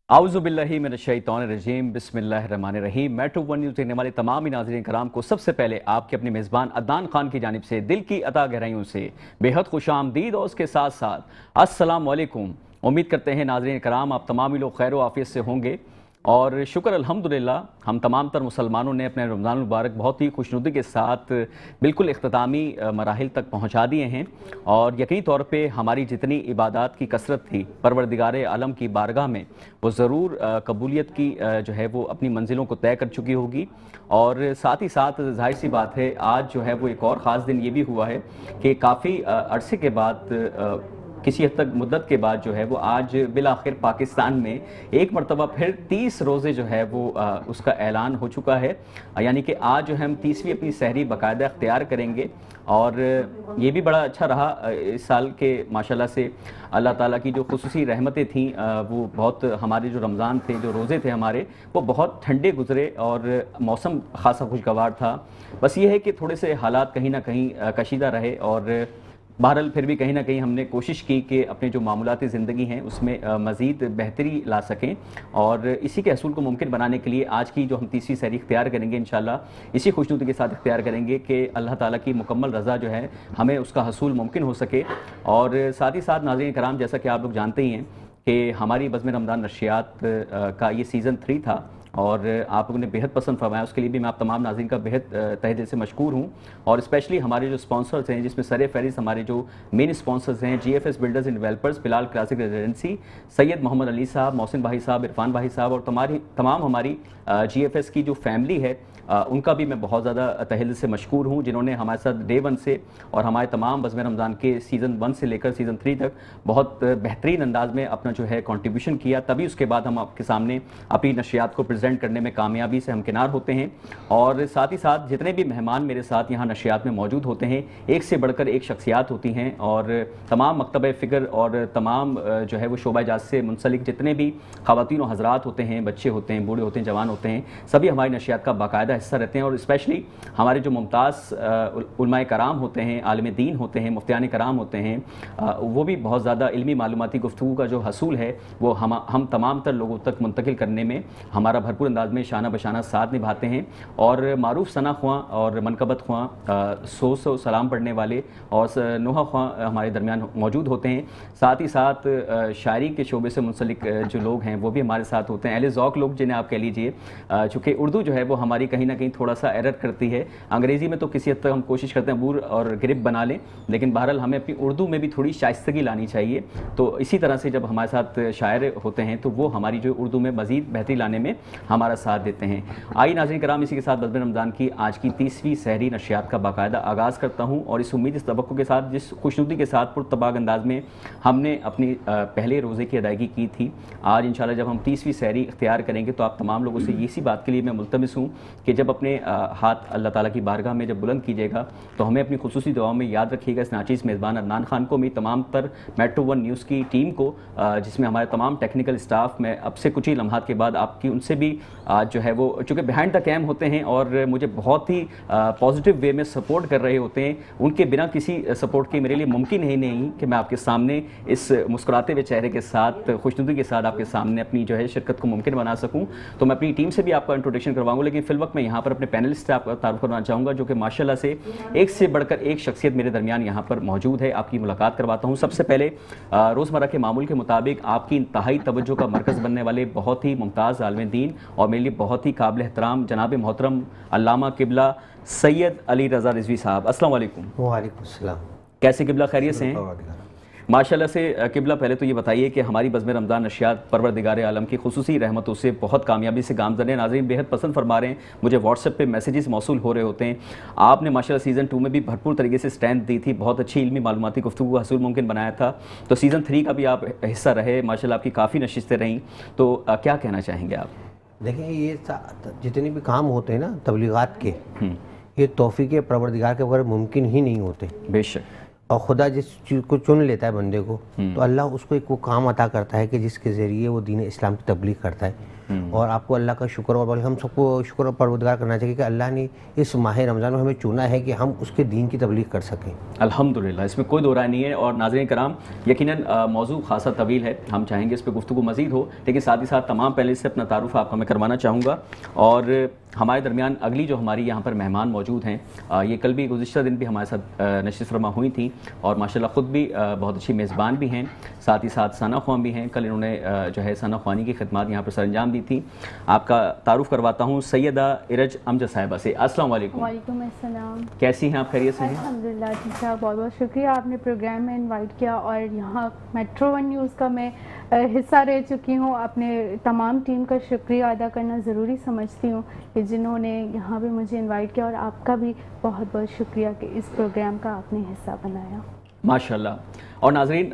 आउज़ुबिल्लाहि मिनश्शैतानिर्रजीम बिस्मिल्लाहिर्रहमानिर्रहीम। Metro one news देखने वाले तमाम ही नाज़रीन कराम को सबसे पहले आपके अपने मेज़बान अदनान खान की जानिब से दिल की अता गहराइयों से बेहद खुशामदीद और उसके साथ साथ अस्सलाम वालेकुम। उम्मीद करते हैं नाज़रीन कराम आप तमाम ही लोग खैर व आफियत से होंगे और शुक्र अल्हम्दुलिल्लाह हम तमाम तर मुसलमानों ने अपने रमज़ान मुबारक बहुत ही खुशनुदी के साथ बिल्कुल इख्तितामी मराहिल तक पहुँचा दिए हैं और यकीनी तौर पे हमारी जितनी इबादत की कसरत थी परवरदिगार आलम की बारगाह में वो ज़रूर कबूलियत की जो है वो अपनी मंजिलों को तय कर चुकी होगी। और साथ ही साथ जाहिर सी बात है आज जो है वो एक और ख़ास दिन ये भी हुआ है कि काफ़ी अरसे के बाद किसी हद तक मुद्दत के बाद जो है वो आज बिल आखिर पाकिस्तान में एक मरतबा फिर 30 रोज़े जो है वो उसका ऐलान हो चुका है। यानी कि आज जो है हम 30वीं अपनी सहरी बाकायदा अख्तियार करेंगे और ये भी बड़ा अच्छा रहा इस साल के माशाल्लाह से अल्लाह ताला की जो खुसूसी रहमतें थीं वो बहुत हमारे जो रमज़ान थे जो रोज़े थे हमारे वो बहुत ठंडे गुजरे और मौसम ख़ासा खुशगवार था। बस ये है कि थोड़े से हालात कहीं ना कहीं कशीदा रहे और बहरहाल फिर भी कहीं ना कहीं हमने कोशिश की कि अपने जो मामूलाती ज़िंदगी हैं उसमें मज़ीद बेहतरी ला सकें और इसी के असूल को मुमकिन बनाने के लिए आज की जो हम 30वीं सहरी इख्तियार करेंगे इंशाल्लाह इसी खुशनुदी के साथ इख्तियार करेंगे कि अल्लाह ताला की मुकम्मल रज़ा जो है हमें उसका हसूल मुमकिन हो सके। और साथ ही साथ नाज़रीन कराम जैसा कि आप लोग जानते ही हैं कि हमारी बज़्म रमज़ान नशियात का ये सीज़न 3 था और आप लोगों ने बेहद पसंद फरमाया, उसके लिए भी मैं आप तमाम नाज़रीन का बेहद तहे दिल से मशकूर हूँ। और स्पेशली हमारे जो स्पॉन्सर्स हैं जिसमें सर फहरिस्त हमारे जो मेन स्पॉन्सर्स हैं GFS builders and developers, Bilal classic residency, Syed Mohammad Ali Sahab, Mohsin भाई साहब, इरफान भाई साहब और तमाम हमारी GFS की जो फैमिली है उनका भी मैं बहुत ज़्यादा तहे दिल से मशकूर हूँ जिन्होंने हमारे साथ डे 1 से और हमारे तमाम बज़्म रमज़ान के सीज़न 1 से लेकर सीज़न 3 तक बहुत बेहतरीन अंदाज में अपना जो है कंट्रीब्यूशन किया। तभी उसके बाद हम आपके सामने अपनी नशियात को प्रेजेंट करने में कामयाबी से हमकिनार होते हैं। और साथ ही साथ जितने भी मेहमान मेरे साथ यहाँ नशियात में मौजूद होते हैं एक से बढ़कर एक शख्सियात होती हैं और तमाम मकतब फ़िक्र और तमाम जो है वो शोबा इजाज़ से मुंसलिक जितने भी ख़वातीन और हज़रात होते हैं, बच्चे होते हैं, बूढ़े होते हैं, जवान होते हैं, सभी हमारी नशियात का बाकायदा हिस्सा रहते हैं। और स्पेशली हमारे जो मुमताज़ उलमाए कराम होते हैं, आलिम दीन होते हैं, मुफ्तियान कराम होते हैं, वो भी बहुत ज़्यादा इल्मी मालूमाती गुफ्तगू का जो हसूल है वो हम तमाम तर लोगों तक मुंतकिल करने में हमारा भरपूर अंदाज में शाना बशाना साथ निभाते हैं। और मारूफ सना ख्वां और मनकबत ख्वां 100 सलाम पढ़ने वाले और नोहा ख्वां हमारे दरमियान मौजूद होते हैं। साथ ही साथ शायरी के शोबे से मुंसलिक जो लोग हैं वो भी हमारे साथ होते हैं, अहले ज़ौक़ लोग जिन्हें आप कह लीजिए, चूँकि उर्दू जो है वो हमारी कहीं ना कहीं थोड़ा सा एरर करती है। अंग्रेज़ी में तो किसी हद तक हम कोशिश करते हैं बूर और गिरिप बना लें, लेकिन बहरहाल हमें अपनी उर्दू में भी थोड़ी शाइस्तगी लानी चाहिए। तो इसी तरह से जब हमारे साथ शायर होते हैं तो वो हमारी जो उर्दू में मज़ीद बेहतरी लाने में हमारा साथ देते हैं। आइए नाज़रीन कराम इसी के साथ बज़्म रमज़ान की आज की 30वीं सहरी नशियात का बाकायदा आगाज़ करता हूँ और इस उम्मीद इस तवक्को के साथ जिस खुशनुदी के साथ पुरतबाक अंदाज में हमने अपनी पहले रोज़े की अदायगी की थी, आज इंशाल्लाह जब हम 30वीं सहरी इख्तियार करेंगे तो आप तमाम लोगों से इसी बात के लिए मैं मुल्तमिस हूँ कि जब अपने हाथ अल्लाह ताला की बारगाह में जब बुलंद कीजिएगा तो हमें अपनी खुसूसी दुआओं में याद रखिएगा। इस नाचीज़ मेज़बान अदनान खान को, मेरी तमाम तर मेट्रो वन न्यूज़ की टीम को, जिसमें हमारे तमाम टेक्निकल स्टाफ, मैं अब से कुछ ही लम्हात के बाद आपकी उनसे भी आज जो है वो चूँकि बिहाइंड द कैम होते हैं और मुझे बहुत ही पॉजिटिव वे में सपोर्ट कर रहे होते हैं, उनके बिना किसी सपोर्ट के मेरे लिए मुमकिन ही नहीं कि मैं आपके सामने इस मुस्कुराते हुए चेहरे के साथ, खुशनुदी के साथ आपके सामने अपनी जो है शिरकत को मुमकिन बना सकूं। तो मैं अपनी टीम से भी आपका इंट्रोडक्शन करवाऊंगा, लेकिन फिल वक्त मैं यहाँ पर अपने पैनलिस्ट से आपका तारुफ करवाना चाहूँगा जो कि माशाल्लाह से एक से बढ़कर एक शख्सियत मेरे दरमियान यहाँ पर मौजूद है। आपकी मुलाकात करवाता हूँ। सबसे पहले रोज़मर्रा के मामूल के मुताबिक आपकी इंतहाई तवज्जो का मरकज़ बनने वाले बहुत ही मुमताज़ आलिम दीन और मेरे लिए बहुत ही काबिल एहतराम जनाब मोहतरम अल्लामा किबला सैयद अली रज़ा रिज़वी साहब, अस्सलाम वालेकुम। वालेकुम सलाम। कैसे किबला, खैरियत से हैं? माशाल्लाह से किबला, पहले तो ये बताइए कि हमारी बज़्म रमज़ान नशियात परवरदिगार आलम की खुसूसी रहमतों से बहुत कामयाबी से गामज़न है। नाज़रीन बेहद पसंद फरमा रहे हैं, मुझे व्हाट्सएप पे मैसेजेस मौसूल हो रहे होते हैं। आपने माशाल्लाह सीज़न 2 में भी भरपूर तरीके से स्ट्रेंथ दी थी, बहुत अच्छी इल्मी मालूमाती गुफ्तगू का हसूल मुमकिन बनाया था। तो सीज़न 3 का भी आप हिस्सा रहे, माशाल्लाह आपकी काफ़ी नशिस्तें रहीं, तो क्या कहना चाहेंगे आप? देखिए, ये जितने भी काम होते हैं ना तबलीगात के, ये तौफीक परवरदिगार के बगैर मुमकिन ही नहीं होते। बेशक। और खुदा जिस चीज़ को चुन लेता है बंदे को, तो अल्लाह उसको एक वो काम अता करता है कि जिसके ज़रिए वो दीन इस्लाम की तबलीग करता है। और आपको अल्लाह का शुक्र और बल्कि हम सबको शुक्र और परवरदिगार करना चाहिए कि अल्लाह ने इस माह रमज़ान में हमें चुना है कि हम उसके दीन की तबलीग कर सकें। अल्हम्दुलिल्लाह, इसमें कोई दो राय नहीं है। और नाज़रीन कराम, यकीनन मौजू खासा तवील है, हम चाहेंगे इस पर गुफ्तगू मज़ीद हो, लेकिन साथ ही साथ तमाम पहले से अपना तारुफ आपका मैं करवाना चाहूँगा। और हमारे दरमियान अगली जो हमारी यहाँ पर मेहमान मौजूद हैं, ये कल भी गुज़िश्ता दिन भी हमारे साथ नशिस्त फरमा हुई थी और माशाल्लाह ख़ुद भी बहुत अच्छी मेज़बान भी हैं, साथ ही साथ सना ख्वाम भी हैं। कल इन्होंने जो है सना ख्वानी की खिदमत यहाँ पर सरअंजाम दी थी। आपका तारुफ करवाता हूँ सैयदा इरज अमजद साहिबा से। अस्सलाम वालेकुम। वालेकुम अस्सलाम। कैसी हैं आप, खैरियत से हैं? अल्हम्दुलिल्लाह ठीक ठाक। बहुत बहुत शुक्रिया, आपने प्रोग्राम में इनवाइट किया और यहाँ मेट्रो वन न्यूज़ का मैं हिस्सा रह चुकी हूँ। अपने तमाम टीम का शुक्रिया अदा करना ज़रूरी समझती हूँ कि जिन्होंने यहाँ भी मुझे इनवाइट किया, और आपका भी बहुत बहुत शुक्रिया कि इस प्रोग्राम का आपने हिस्सा बनाया। माशाल्लाह। और नाज़रीन,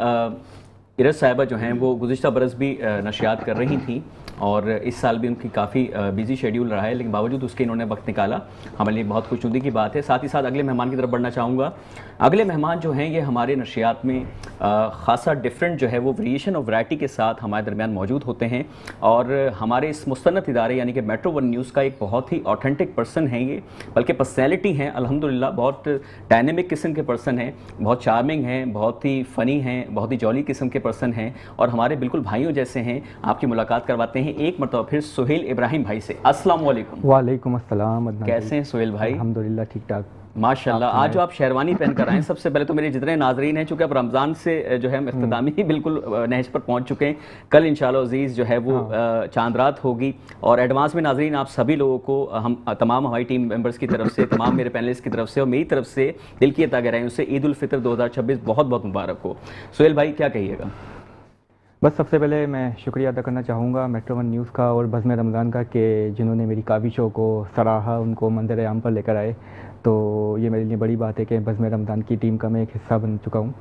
इरज साहिबा जो हैं वो गुज़िश्ता बरस भी नशियात कर रही थी और इस साल भी उनकी काफ़ी बिजी शेड्यूल रहा है, लेकिन बावजूद उसके इन्होंने वक्त निकाला, हमारे लिए बहुत खुशनुदी की बात है। साथ ही साथ अगले मेहमान की तरफ बढ़ना चाहूँगा। अगले मेहमान जो हैं ये हमारे नशियात में ख़ासा डिफरेंट जो है वो वेरिएशन और वैरायटी के साथ हमारे दरमियान मौजूद होते हैं और हमारे इस मुस्तनद इदारे यानी कि मेट्रो वन न्यूज़ का एक बहुत ही ऑथेंटिक पर्सन है ये, बल्कि पर्सनैलिटी हैं अल्हम्दुलिल्लाह, बहुत डायनेमिक किस्म के पर्सन हैं, बहुत चार्मिंग हैं, बहुत ही फ़नी हैं, बहुत ही जॉली किस्म के पर्सन हैं और हमारे बिल्कुल भाइयों जैसे हैं। आपकी मुलाकात करवाते हैं एक मरतबा फिर सुहेल इब्राहिम भाई से। अस्सलाम वालेकुम। वालेकुम अस्सलाम। कैसे हैं सुहेल भाई? अल्हम्दुलिल्लाह ठीक ठाक माशाल्लाह। आज जो आप शेरवानी पहन कर आए हैं, सबसे पहले तो मेरे जितने नाजरीन हैं, चूँकि अब रमज़ान से जो है हम इख्तितामी ही बिल्कुल नहज पर पहुंच चुके हैं, कल इंशाअल्लाह अज़ीज़ जो है वो चांद रात होगी और एडवांस में नाजरीन आप सभी लोगों को हम तमाम हमारी टीम मेंबर्स की तरफ से, तमाम मेरे पैनलिस्ट की तरफ से और मेरी तरफ से दिल की अता गहराइयों से ईद उल फितर 2026 बहुत बहुत मुबारक हो। सुहेल भाई क्या कहिएगा? बस सबसे पहले मैं शुक्रिया अदा करना चाहूँगा मेट्रो वन न्यूज़ का और बज़्म रमज़ान का कि जिन्होंने मेरी काविशों को सराहा, उनको मंज़र आम पर लेकर आए। तो ये मेरे लिए बड़ी बात है कि बज़्म रमज़ान की टीम का मैं एक हिस्सा बन चुका हूँ।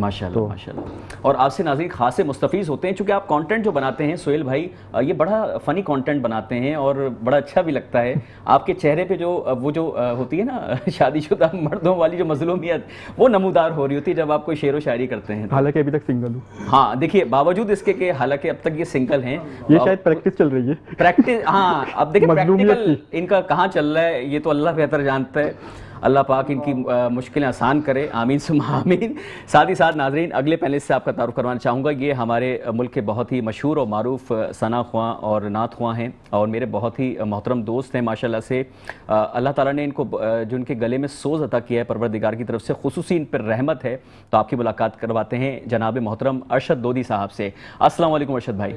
माशाल्लाह माशाल्लाह। और आपसे नाज़रीन खासे मुस्तफ़ीज़ होते हैं, चूँकि आप कंटेंट जो बनाते हैं सुहेल भाई, ये बड़ा फ़नी कंटेंट बनाते हैं और बड़ा अच्छा भी लगता है। आपके चेहरे पे जो वो जो होती है ना शादीशुदा मर्दों वाली जो मज़लूमियत, वो नमूदार हो रही होती है जब आप कोई शेर व शायरी करते हैं। हालांकि अभी तक सिंगल हूँ। हाँ देखिए, बावजूद इसके कि हालांकि अब तक ये सिंगल हैं, ये शायद प्रैक्टिस चल रही है। प्रैक्टिस, हाँ अब देखिए प्रैक्टिकल इनका कहाँ चल रहा है ये तो अल्लाह बेहतर जानता है। अल्लाह पाक इनकी मुश्किलें आसान करे, आमीन सुम्मा आमीन। साथ ही साथ नाजरीन अगले पैनलिस्ट से आपका तारुफ करवाना चाहूँगा। ये हमारे मुल्क के बहुत ही मशहूर और मारूफ सना ख्वां और नात ख्वां हैं और मेरे बहुत ही मोहतरम दोस्त हैं माशाल्लाह से। अल्लाह ताला ने इनको जो उनके गले में सोज़ अता किया है परवरदिगार की तरफ से, खुसूसी इन पर रहमत है। तो आपकी मुलाकात करवाते हैं जनाब मोहतरम अरशद दोदी साहब से। अस्सलाम वालेकुम अरशद भाई।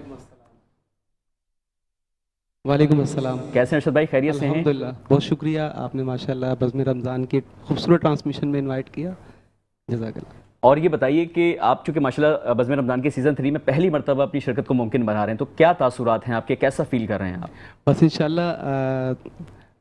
वालेकुम अस्सलाम। कैसे हैं अरशद भाई, खैरियत से हैं? अल्हम्दुलिल्लाह, बहुत शुक्रिया, आपने माशाल्लाह बज़्म रमज़ान की खूबसूरत ट्रांसमिशन में इनवाइट किया, जज़ाकल्लाह। और ये बताइए कि आप चूँकि माशाल्लाह बज़्म रमज़ान के सीज़न 3 में पहली मरतबा अपनी शिरकत को मुमकिन बना रहे हैं, तो क्या तासुरात हैं आपके, कैसा फील कर रहे हैं आप? बस इंशाल्लाह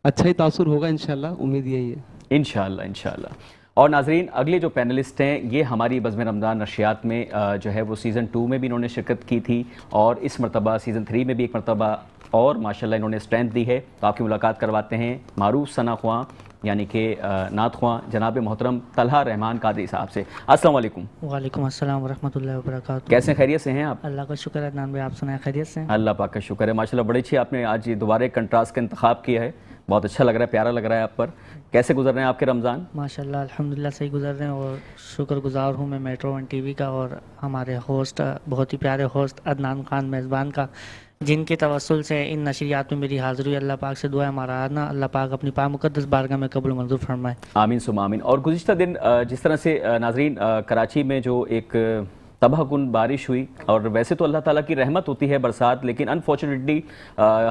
अच्छा ही तासुर होगा, इंशाल्लाह उम्मीद यही है। इंशाल्लाह इंशाल्लाह। और नाजरीन अगले जो पैनलिस्ट हैं ये हमारी बज़्म रमज़ान नशियात में जो है वो सीज़न 2 में भी इन्होंने शिरकत की थी और इस मरतबा सीज़न 3 में भी एक मरतबा और माशाल्लाह इन्होंने स्ट्रेंथ दी है। तो आपकी मुलाकात करवाते हैं मारूफ सना ख्वां यानी कि नात ख्वां जनाब मोहतरम तलहा रहमान कादरी साहब से। अस्सलाम वालेकुम। वालेकुम अस्सलाम वरहमतुल्लाहि वबरकातुहू। कैसे खैरियत से हैं आप? अल्लाह का शुक्र है अदनान भाई, आप सुनाए खैरियत से हैं? अल्लाह पाक का शुक्र है माशाल्लाह, बड़ी अच्छी आपने आज ये दोबारा एक कंट्रास्ट का इंतखाब किया है, बहुत अच्छा लग रहा है, प्यारा लग रहा है आप पर। कैसे गुजर रहे हैं आपके रमज़ान? माशाल्लाह अल्हम्दुलिल्लाह सही गुजर रहे हैं और शुक्रगुजार हूँ मैं मेट्रो वन टीवी का और हमारे होस्ट बहुत ही प्यारे होस्ट अदनान खान मेज़बान का, जिनके तवस्सुल से इन नशरियात में मेरी हाज़िरी हुई। अल्लाह पाक से दुआ है हमारा आना अल्लाह पाक अपनी पाक मुक़द्दस बारगाह में कबूल मंजूर फरमाए, आमीन सुम्मा आमीन। और गुज़िश्ता दिन जिस तरह से नाज़रीन कराची में जो एक तबाहकुन बारिश हुई, और वैसे तो अल्लाह ताला की रहमत होती है बरसात, लेकिन अनफॉर्चुनेटली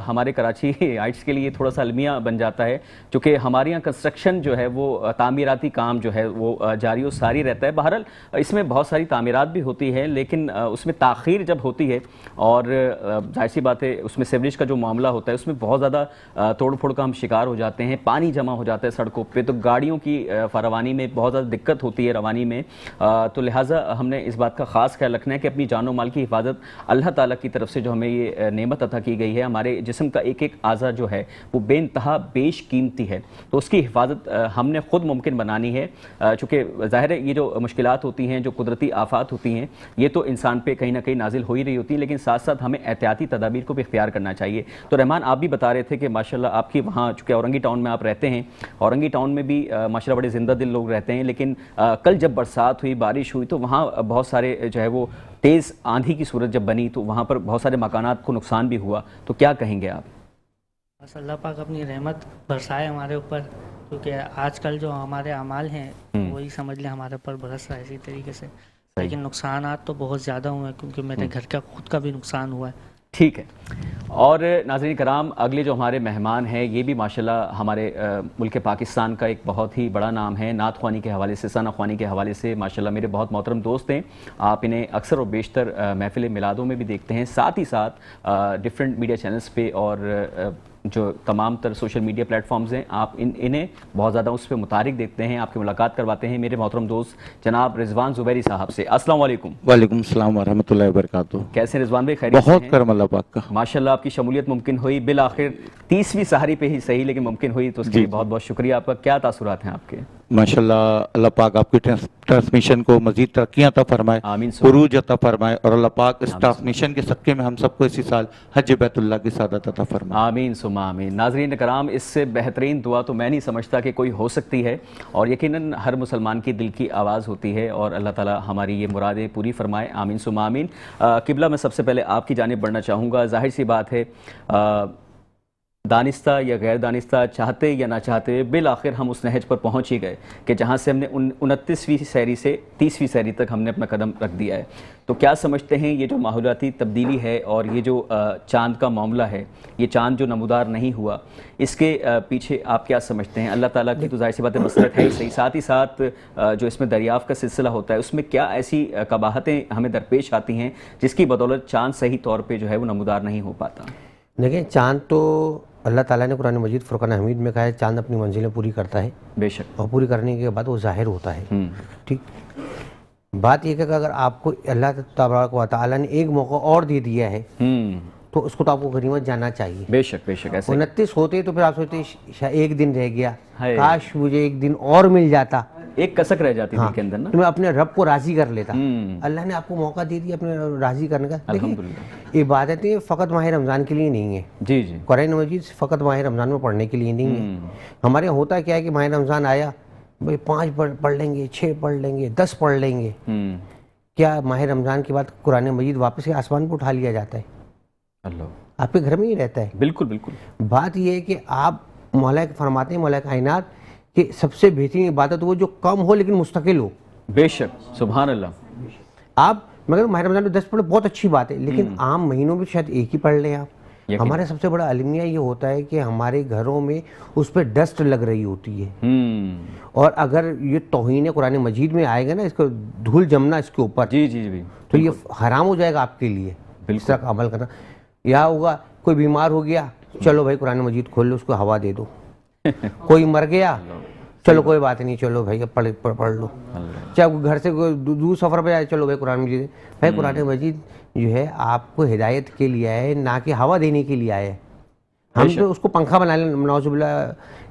हमारे कराची हाइट्स के लिए थोड़ा सा अलमिया बन जाता है, क्योंकि हमारे यहाँ कंस्ट्रक्शन जो है वो तामीराती काम जो है वो जारी और सारी रहता है। बहरहाल इसमें बहुत सारी तामीरात भी होती है, लेकिन उसमें ताख़ीर जब होती है और जाहिर सी बात है उसमें सीवरेज का जो मामला होता है उसमें बहुत ज़्यादा तोड़ फोड़ का हम शिकार हो जाते हैं, पानी जमा हो जाता है सड़कों पर, तो गाड़ियों की फरवानी में बहुत ज़्यादा दिक्कत होती है रवानी में। तो लिहाजा हमने इस बात का खास ख्याल रखना है कि अपनी जानो माल की हिफाजत अल्लाह ताला की तरफ से जो हमें ये नेमत अता की गई है, हमारे जिस्म का एक एक आज़ा जो है वो बेइंतहा बेशकीमती है, तो उसकी हिफाजत हमने ख़ुद मुमकिन बनानी है। चूँकि ज़ाहिर है ये जो मुश्किलात होती हैं, जो कुदरती आफात होती हैं, ये तो इंसान पे कहीं ना कहीं नाजिल हो ही रही होती है, लेकिन साथ साथ हमें एहतियाती तदाबीर को भी इख्तियार करना चाहिए। तो रहमान, आप भी बता रहे थे कि माशाल्लाह आपकी वहाँ चूँकि औरंगी टाउन में आप रहते हैं, औरंगी टाउन में भी माशाल्लाह बड़े ज़िंदा दिल लोग रहते हैं, लेकिन कल जब बरसात हुई, बारिश हुई, तो वहाँ बहुत सारे जो है वो तेज़ आंधी की सूरत जब बनी तो वहाँ पर बहुत सारे मकानात को नुकसान भी हुआ, तो क्या कहेंगे आप? बस अल्लाह पाक अपनी रहमत बरसाए हमारे ऊपर, क्योंकि आजकल जो हमारे अमाल हैं वही समझ लें हमारे ऊपर बरस रहा है इसी तरीके से। लेकिन नुकसानात तो बहुत ज़्यादा हुए हैं, क्योंकि मेरे घर का खुद का भी नुकसान हुआ है। ठीक है। और नाज़रीन कराम, अगले जो हमारे मेहमान हैं ये भी माशाल्लाह हमारे मुल्क पाकिस्तान का एक बहुत ही बड़ा नाम है, नात ख्वानी के हवाले से, सना ख्वानी के हवाले से माशाल्लाह मेरे बहुत मोहतरम दोस्त हैं। आप इन्हें अक्सर और बेशतर महफिल मिलादों में भी देखते हैं, साथ ही साथ डिफरेंट मीडिया चैनल्स पे और जो तमाम तर सोशल मीडिया प्लेटफॉर्म्स हैं, आप इन्हें बहुत ज़्यादा उस पर मुतारिक देखते हैं, आपकी मुलाकात करवाते हैं। मेरे मोहतरम दोस्त जनाब रिजवान ज़ुबैरी साहब से, अस्सलाम वालेकुम। वालेकुम सलाम व रहमतुल्लाहि व बरकातुहू। कैसे रिजवान भाई? खैरियत से बहुत हैं? करम अल्लाह पाक का। माशाल्लाह आपकी शमूलियत मुमकिन हुई, बिल आखिर 30वीं सहरी पे ही सही लेकिन मुमकिन हुई, तो उसके लिए बहुत बहुत शुक्रिया आपका। क्या तासुरात हैं आपके? माशाल्लाह अल्लाह पाक आपकी ट्रांसमिशन को मजीद तरक्कियां अता फरमाए, आमीन। उरूज अता फरमाए, और अल्लाह पाक इस ट्रांसमिशन के सदक़े में हम सबको इसी साल हज बैतुल्लाह की सादत अता फरमाए। आमीन सुमा आमीन। नाज़रीन कराम, इससे बेहतरीन दुआ तो मैं नहीं समझता कि कोई हो सकती है, और यकीनन हर मुसलमान की दिल की आवाज़ होती है, और अल्लाह ताला हमारी ये मुरादें पूरी फरमाए। आमीन सुमा आमीन। किबला, मैं सबसे पहले आपकी जानिब बढ़ना चाहूँगा। जाहिर सी बात है, दानिस्ता या गैर दानिस्ता, चाहते या ना चाहते, बिल आखिर हम उस नहज पर पहुंच ही गए कि जहां से हमने 29वीं सहरी से 30वीं सहरी तक हमने अपना कदम रख दिया है। तो क्या समझते हैं ये जो माहौलियाती तब्दीली है और ये जो चांद का मामला है, ये चांद जो नमूदार नहीं हुआ, इसके पीछे आप क्या समझते हैं? अल्लाह ताला की तो जाहिर सी बात है मसरत है ही सही, साथ ही साथ जो इसमें दरियाफ़त का सिलसिला होता है, उसमें क्या ऐसी कबाहतें हमें दरपेश आती हैं जिसकी बदौलत चांद सही तौर पर जो है वो नमूदार नहीं हो पाता? देखिए, चांद तो अल्लाह ताला ने कुरान मजीद फुरकान हमीद में कहा है, चांद अपनी मंजिलें पूरी करता है, बेशक, और पूरी करने के बाद वो जाहिर होता है। ठीक, बात यह है कि अगर आपको अल्लाह तबारक व तआला ने एक मौका और दे दिया है तो उसको तो आपको गनीमत जाना चाहिए। बेशक बेशक। ऐसे 29 होते तो फिर आप सोचते शायद एक दिन रह गया, काश मुझे एक दिन और मिल जाता, एक कसक रह जाती हाँ, के अंदर ना, तो मैं अपने रब को राजी कर लेता। अल्लाह ने आपको मौका दे दिया अपने राजी करने का। देखिए, इबादतें फ़कत माह रमज़ान के लिए नहीं है। जी जी। कुरान मजीद फ़कत माह रमज़ान में पढ़ने के लिए नहीं है। हमारे यहाँ होता क्या है कि माह रमज़ान आया, भाई 5 पढ़ लेंगे, 6 पढ़ लेंगे, 10 पढ़ लेंगे। क्या माह रमज़ान के बाद कुरान मजीद वापस से आसमान पर उठा लिया जाता है? अल्लाह आपके घर में ही रहता है। बिल्कुल बिल्कुल। बात यह है कि आप मौला फरमाते हैं, मौला कायनात कि सबसे बेहतरीन इबादत वो जो कम हो लेकिन मुस्तकिल हो। बेशक, सुभान अल्लाह। आप मगर माह रमज़ान में 10 पढ़े बहुत अच्छी बात है, लेकिन आम महीनों में शायद एक ही पढ़ लें आप। हमारे सबसे बड़ा अलमिया ये होता है कि हमारे घरों में उस पर डस्ट लग रही होती है, और अगर ये तौहीन कुरान मजीद में आएगा ना, इसको धूल जमना इसके ऊपर, जी जी जी, तो ये हराम हो जाएगा आपके लिए इस तरह का अमल करना। या होगा कोई बीमार हो गया, चलो भाई कुरान मजीद खोल लो, उसको हवा दे दो। कोई मर गया, चलो कोई बात नहीं, चलो भाई पढ़ लो। चाहे घर से दूर सफ़र पर जाए, चलो भाई कुरान मजीद। भाई कुरान मजीद जो है आपको हिदायत के लिए आए, ना कि हवा देने के लिए आए। हम तो उसको पंखा बना लें, नौजुबिल्लाह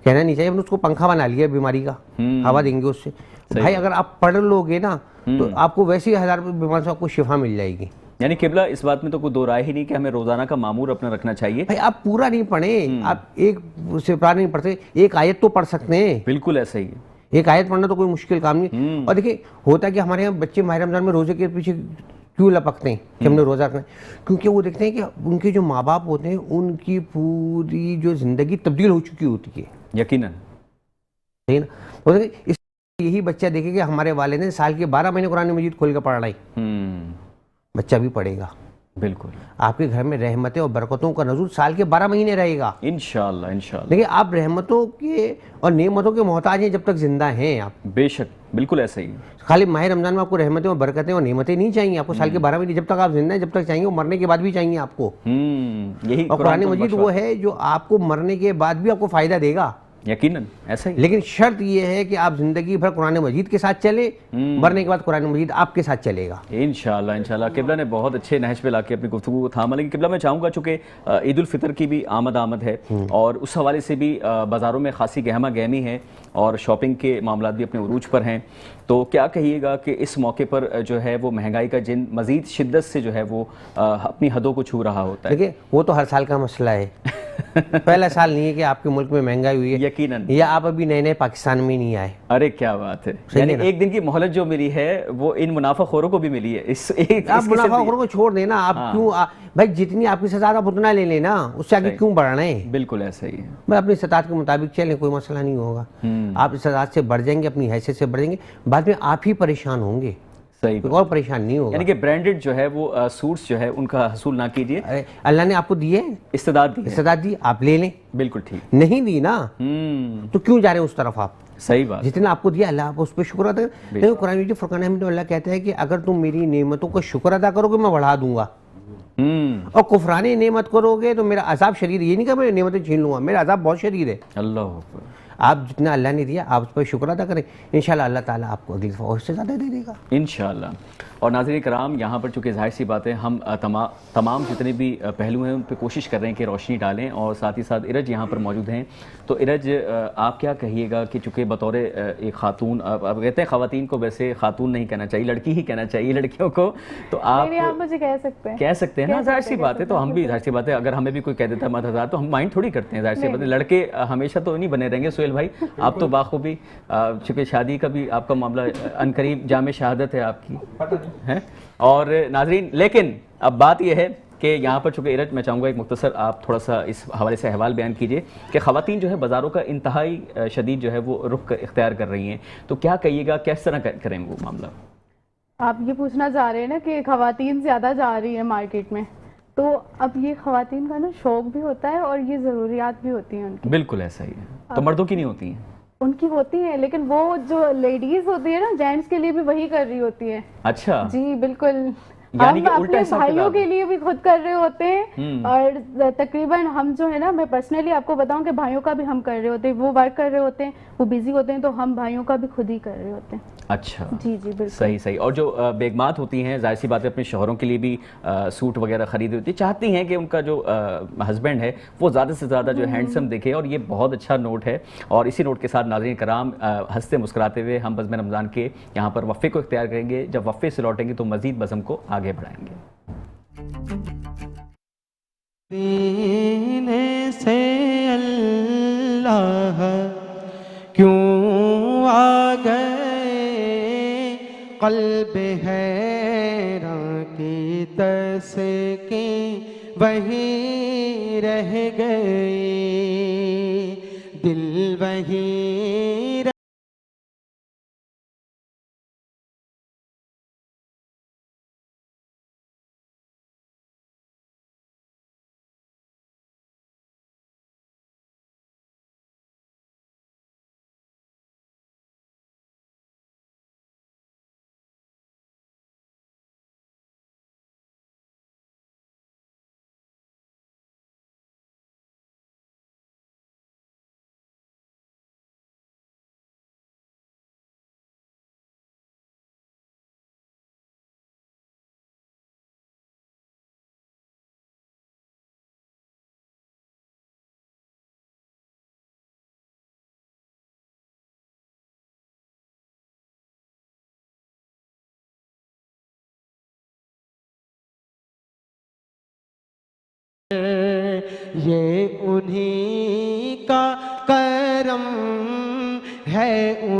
कहना नहीं चाहिए, हमने उसको पंखा बना लिया बीमारी का, हवा देंगे उससे। भाई अगर आप पढ़ लोगे ना तो आपको वैसे ही 1000 बीमारी से आपको शिफा मिल जाएगी। यानी किबला, इस बात में तो कोई दो राय ही नहीं कि हमें रोजाना का मामूर अपना रखना चाहिए। भाई आप पूरा नहीं पढ़े, आप एक से पूरा नहीं पढ़ते, एक आयत तो पढ़ सकते हैं। बिल्कुल ऐसा ही है, एक आयत पढ़ना तो कोई मुश्किल काम नहीं। और देखिए, होता है कि हमारे यहाँ बच्चे माह रमज़ान में रोजे के पीछे क्यों लपकते हैं कि हमने रोज़ा रखना है? क्योंकि वो देखते हैं कि उनके जो माँ बाप होते हैं उनकी पूरी जो ज़िंदगी तब्दील हो चुकी होती है। यकीनन, सही ना? तो इस यही बच्चा देखेगा हमारे वालिदैन साल के 12 महीने कुरान मजीद खोल कर पढ़ रहे, बच्चा भी पढ़ेगा। बिल्कुल, आपके घर में रहमतें और बरकतों का नज़ूर साल के 12 महीने रहेगा, इंशाअल्लाह इंशाअल्लाह। देखिए, आप रहमतों के और नेमतों के मोहताज हैं जब तक जिंदा हैं आप। बेशक, बिल्कुल ऐसा ही। खाली माह रमज़ान में आपको रहमतें और बरकतें और नेमतें नहीं चाहिए, आपको साल के 12 महीने जब तक आप जिंदा हैं जब तक चाहिए, और मरने के बाद भी चाहिए आपको। यही और कुरान मजीद वो है जो आपको मरने के बाद भी आपको फ़ायदा देगा। यकीनन ऐसा ही। लेकिन शर्त ये है कि आप जिंदगी भर कुरान मजीद के साथ चले, मरने के बाद कुरान मजीद आपके साथ चलेगा। इंशाल्लाह इंशाल्लाह। किबला ने बहुत अच्छे नहज पे लाके अपनी गुफ्तगू को थामा। लेकिन किबला मैं चाहूँगा, चूँकि ईद उल फितर की भी आमद है और उस हवाले से भी बाज़ारों में खासी गहमा गहमी है और शॉपिंग के मामला भी अपने उरूज पर हैं, तो क्या कहिएगा कि इस मौके पर जो है वो महंगाई का जिन मज़ीद शिद्दत से जो है वो अपनी हदों को छू रहा होता है? देखिए, वो तो हर साल का मसला है। पहला साल नहीं है कि आपके मुल्क में महंगाई हुई है, यकीनन। या आप अभी नए नए पाकिस्तान में नहीं आए। अरे क्या बात है, यानी एक दिन की मोहलत जो मिली है वो इन मुनाफाखोरों को भी मिली है। आप मुनाफाखोरों को छोड़ देना, आप क्यों भाई जितनी आपकी सजा आप उतना ले लेना, उससे आगे क्यों बढ़ना है? बिल्कुल ऐसा ही है। भाई अपनी सतात के मुताबिक चलें, कोई मसला नहीं होगा। आप इस सतात से बढ़ जाएंगे, अपनी हैसियत से बढ़ जाएंगे, बाद में आप ही परेशान होंगे, सही, कोई और परेशान नहीं होगा। यानी कि ब्रांडेड जो है वो सूट्स जो है उनका हसूल ना कीजिए। अरे अल्लाह ने आपको दिए, इस्तेदाद दी है। इस्तेदाद दी, आप ले लें। बिल्कुल ठीक। नहीं दी ना तो क्यों जा रहे हैं उस तरफ आप? सही बात। जितना आपको दिया अल्लाह आप उस पर शुक्र अदा करें। लेकिन कुरान मजीद फुरकान हमीद में अल्लाह कहता है कि अगर तुम मेरी नेमतों का शुक्र अदा करोगे मैं बढ़ा दूंगा, और कुफरानी नेमत करोगे तो मेरा अजाब शदीद। ये नहीं कि मैं नेमतें छीन लूंगा, मेरा अजाब बहुत शदीद है। अल्लाह, आप जितना अल्लाह ने दिया आप उस पर शुक्र अदा करें, इंशाल्लाह अल्लाह ताला आपको अगली दफ़ा और से ज़्यादा दे देगा इंशाल्लाह। और नाज़रीन कराम, यहाँ पर चूँकि जाहिर सी बात है हम तमाम जितने भी पहलू हैं उन पर कोशिश कर रहे हैं कि रोशनी डालें, और साथ ही साथ इरज यहाँ पर मौजूद हैं। तो इरज, आप क्या कहिएगा कि चूँकि बतौर एक खातून, अब कहते हैं ख़वातीन को वैसे खातून नहीं कहना चाहिए, लड़की ही कहना चाहिए लड़कियों को, तो आप मुझे कह सकते हैं ना, जाहिर सी बात है। तो हम भी जाहिर सी बात है, अगर हमें भी कोई कह देता है मत हज़ार तो हम माइंड थोड़ी करते हैं, जाहिर सी बात है। लड़के हमेशा तो नहीं बने रहेंगे सोहेल भाई, आप तो बाखूबी, चूँकि शादी का भी आपका मामला अनकरीब जामे शहादत है आपकी, है। और नाजरीन, लेकिन अब बात यह है कि यहाँ पर चूँकि इरज, मैं चाहूँगा एक मुख्तसर आप थोड़ा सा इस हवाले से अहवाल बयान कीजिए कि ख़वातीन जो है बाज़ारों का इंतहाई शदीद जो है वो रुख इख्तियार कर रही हैं, तो क्या कहिएगा, किस तरह करें वो मामला? आप ये पूछना चाह रहे हैं ना कि ख़वातीन ज़्यादा जा रही है मार्केट में, तो अब ये ख़वातीन का ना शौक़ भी होता है और ये ज़रूरियात भी होती हैं उनकी। बिल्कुल ऐसा ही है। तो मर्दों की नहीं होती हैं? उनकी होती है, लेकिन वो जो लेडीज होती है ना, जेंट्स के लिए भी वही कर रही होती है। अच्छा जी बिल्कुल, यानी हम कि उल्टा अपने भाइयों के लिए भी खुद कर रहे होते हैं, और तकरीबन हम जो है ना, मैं पर्सनली आपको बताऊं कि भाइयों का भी हम कर रहे होते हैं। वो वर्क कर रहे होते हैं, वो बिजी होते हैं, तो हम भाइयों का भी खुद ही कर रहे होते हैं। अच्छा, जी जी बिल्कुल, सही सही। और जो बेगमात होती हैं, जाहिर सी बात है अपने शोहरों के लिए भी सूट वगैरह खरीदी होती है, चाहती हैं कि उनका जो हस्बैंड है वो ज़्यादा से ज़्यादा जो हैंडसम दिखे, और ये बहुत अच्छा नोट है। और इसी नोट के साथ नाज़रीन कराम, हंसते मुस्कुराते हुए हम बज़्म रमज़ान के यहाँ पर वफ़े को इख्तियार करेंगे। जब वफ़े से लौटेंगे तो मज़ीद बज़्म को आगे बढ़ाएंगे। सीने से अल्लाह क्यों आ गए, क़ल्ब हैरां की तस्कीन वहीं रह गई, दिल वहीं ये उन्हीं का करम है।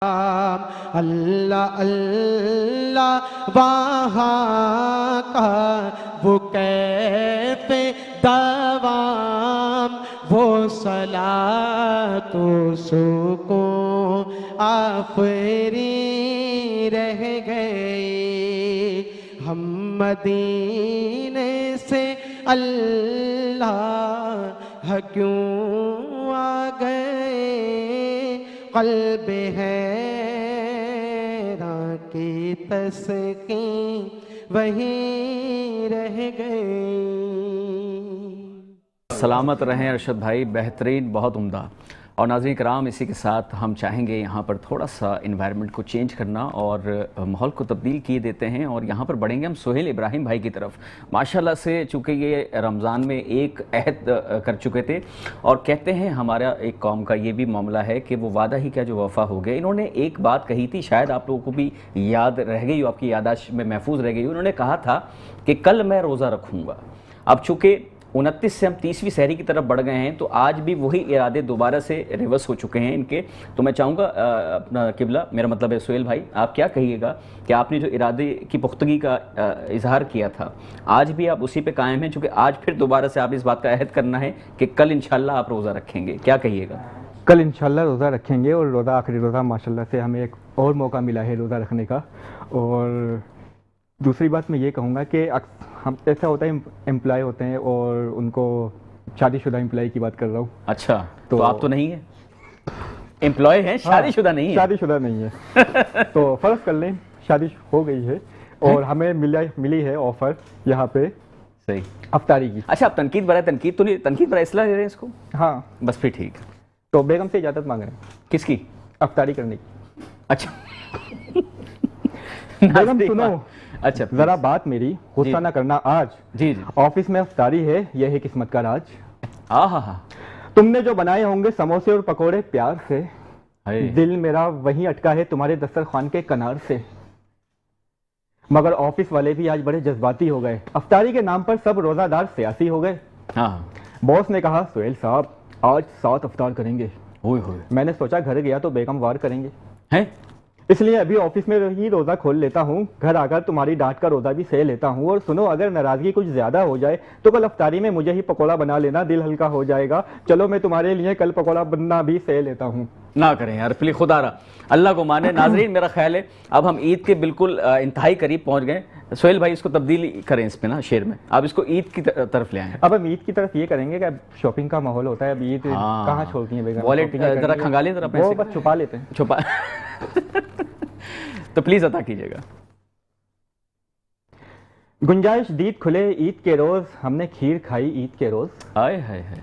अल्लाह अल्लाह वहाँ का वो कैफ़े दवाम, वो सलातो सुकून आफरी रह गए। हम मदीने से अल्लाह क्यों आ गए, क़ल्ब हैरां की तस्कीन वहीं रह गई। सलामत रहें अरशद भाई, बेहतरीन, बहुत उम्दा। और नाज़रीन कराम, इसी के साथ हम चाहेंगे यहाँ पर थोड़ा सा इन्वायरमेंट को चेंज करना और माहौल को तब्दील किए देते हैं और यहाँ पर बढ़ेंगे हम सोहेल इब्राहिम भाई की तरफ। माशाल्लाह से चूँकि ये रमज़ान में एक अहद कर चुके थे और कहते हैं हमारा एक कौम का ये भी मामला है कि वो वादा ही क्या जो वफ़ा हो गया। इन्होंने एक बात कही थी, शायद आप लोगों को भी याद रह गई हो, आपकी याददाश्त में महफूज रह गई हो। उन्होंने कहा था कि कल मैं रोज़ा रखूँगा। अब चूँकि 29 से हम 30वीं सहरी की तरफ बढ़ गए हैं, तो आज भी वही इरादे दोबारा से रिवर्स हो चुके हैं इनके। तो मैं चाहूँगा अपना किबला, मेरा मतलब है सोहेल भाई, आप क्या कहिएगा कि आपने जो इरादे की पुख्तगी का इजहार किया था, आज भी आप उसी पे कायम हैं? चूँकि आज फिर दोबारा से आप इस बात का अहद करना है कि कल इंशाल्लाह आप रोज़ा रखेंगे, क्या कहिएगा? कल इंशाल्लाह रोज़ा रखेंगे और रोज़ा आखिरी रोज़ा माशाल्लाह से हमें एक और मौका मिला है रोज़ा रखने का। और दूसरी बात मैं ये कहूँगा कि हम ऐसा होता है एम्प्लॉय होते हैं और उनको शादीशुदा एम्प्लॉय की बात कर रहा हूँ। अच्छा, तो आप तो नहीं है, एम्प्लॉय हैं, शादीशुदा नहीं है। शादीशुदा नहीं है। तो फ़र्ज़ कर लें शादी हो गई है और हमें मिली है ऑफ़र यहाँ पे सही अफ्तारी की। अच्छा, आप तनकीद बराए तनकीद तो नहीं, तनकीद बराए इसलाह दे रहे हैं इसको? हाँ, बस फिर ठीक है। तो बेगम से इजाज़त मांग रहे हैं। किसकी? अफ्तारी करने की। अच्छा बेगम सुनो, अच्छा जरा बात मेरी, गुस्सा ना करना। आज जी जी, ऑफिस में अफ्तारी है, यह है किस्मत का राज। हाँ हाँ हाँ, तुमने जो बनाए होंगे समोसे और पकोड़े प्यार से, हाय। दिल मेरा वहीं अटका है तुम्हारे दस्तरखान के कनार से। मगर ऑफिस वाले भी आज बड़े जज्बाती हो गए, अफ्तारी के नाम पर सब रोजादार सियासी हो गए। हाँ, बॉस ने कहा सोहेल साहब आज 7 अफ्तार करेंगे। होए होए, मैंने सोचा घर गया तो बेगम वार करेंगे, हैं? इसलिए अभी ऑफिस में ही रोज़ा खोल लेता हूँ, घर आकर तुम्हारी डांट का रोज़ा भी सह लेता हूँ। और सुनो, अगर नाराज़गी कुछ ज़्यादा हो जाए तो कल अफ्तारी में मुझे ही पकोड़ा बना लेना, दिल हल्का हो जाएगा। चलो मैं तुम्हारे लिए कल पकोड़ा बनना भी सह लेता हूँ। ना करें यार, प्लीज खुदारा, अल्लाह को माने। नाजरीन, मेरा ख्याल है अब हम ईद के बिल्कुल इंतहाई करीब पहुँच गए। सोहेल भाई, इसको तब्दील करें इस पे ना, शेर में आप इसको ईद की तरफ ले आए। अब हम ईद की तरफ ये करेंगे कि शॉपिंग का माहौल होता है, अब ईद कहाँ छोड़ती है बेगम? वॉलेट जरा खंगालें जरा, पैसे वो बस छुपा लेते हैं, छुपा तो प्लीज अता कीजिएगा। गुंजाइश दीद खुले ईद के रोज, हमने खीर खाई ईद के रोज। हाय हाय हाय,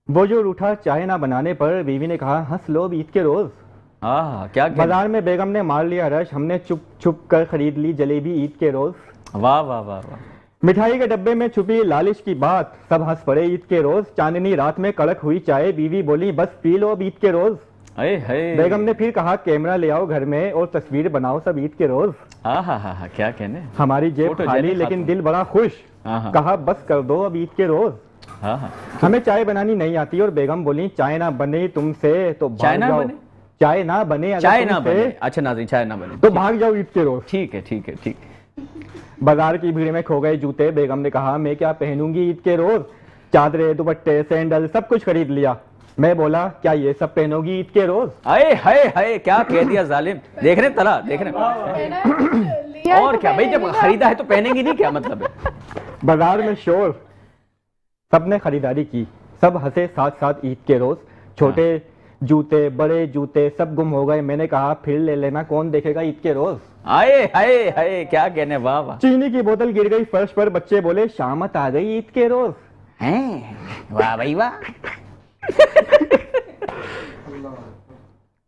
वो जो रूठा चाय ना बनाने पर, बीवी ने कहा हंस लो ईद के रोज। हाँ, क्या बाजार में बेगम ने मार लिया रश, हमने चुप छुप कर खरीद ली जलेबी ईद के रोज। वाह वाह वाह वाह, मिठाई के डब्बे में छुपी लालिश की बात, सब हंस पड़े ईद के रोज। चांदनी रात में कड़क हुई चाय, बीवी बोली बस पी लो ईद के रोज। बेगम ने फिर कहा कैमरा ले आओ घर में और तस्वीर बनाओ सब ईद के रोज। हाँ हाँ हाँ, क्या कहने। हमारी जेब खाली लेकिन दिल बड़ा खुश, कहा बस कर दो अब ईद के रोज। हाँ हाँ, हमें चाय बनानी नहीं आती और बेगम बोली चाय ना बने तुमसे तो चाय भाग ना जाओ। बने? चाय ना बने, चाय ना बने, अच्छा नाज़रीन, चाय ना बने तो भाग जाओ ईद के रोज। ठीक है ठीक है ठीक। बाजार की भीड़ में खो गए जूते, बेगम ने कहा मैं क्या पहनूंगी ईद के रोज। चादरे दुपट्टे सैंडल सब कुछ खरीद लिया, मैं बोला क्या ये सब पहनोगी ईद के रोज। हाय हाय हाय, क्या कह दिया जालिम। देख रहे तला, देख रहे और क्या भाई, जब खरीदा है तो पहनेंगी नहीं, क्या मतलब है। बाजार में शोर, सबने खरीदारी की, सब हंसे साथ साथ ईद के रोज। छोटे जूते बड़े जूते सब गुम हो गए, मैंने कहा फिर ले लेना, कौन देखेगा ईद के रोज। हाय हाय हाय, क्या कहने, वाह वाह। चीनी की बोतल गिर गई फर्श पर, बच्चे बोले शामत आ गई ईद के रोज। हैं, वाह भाई वाह।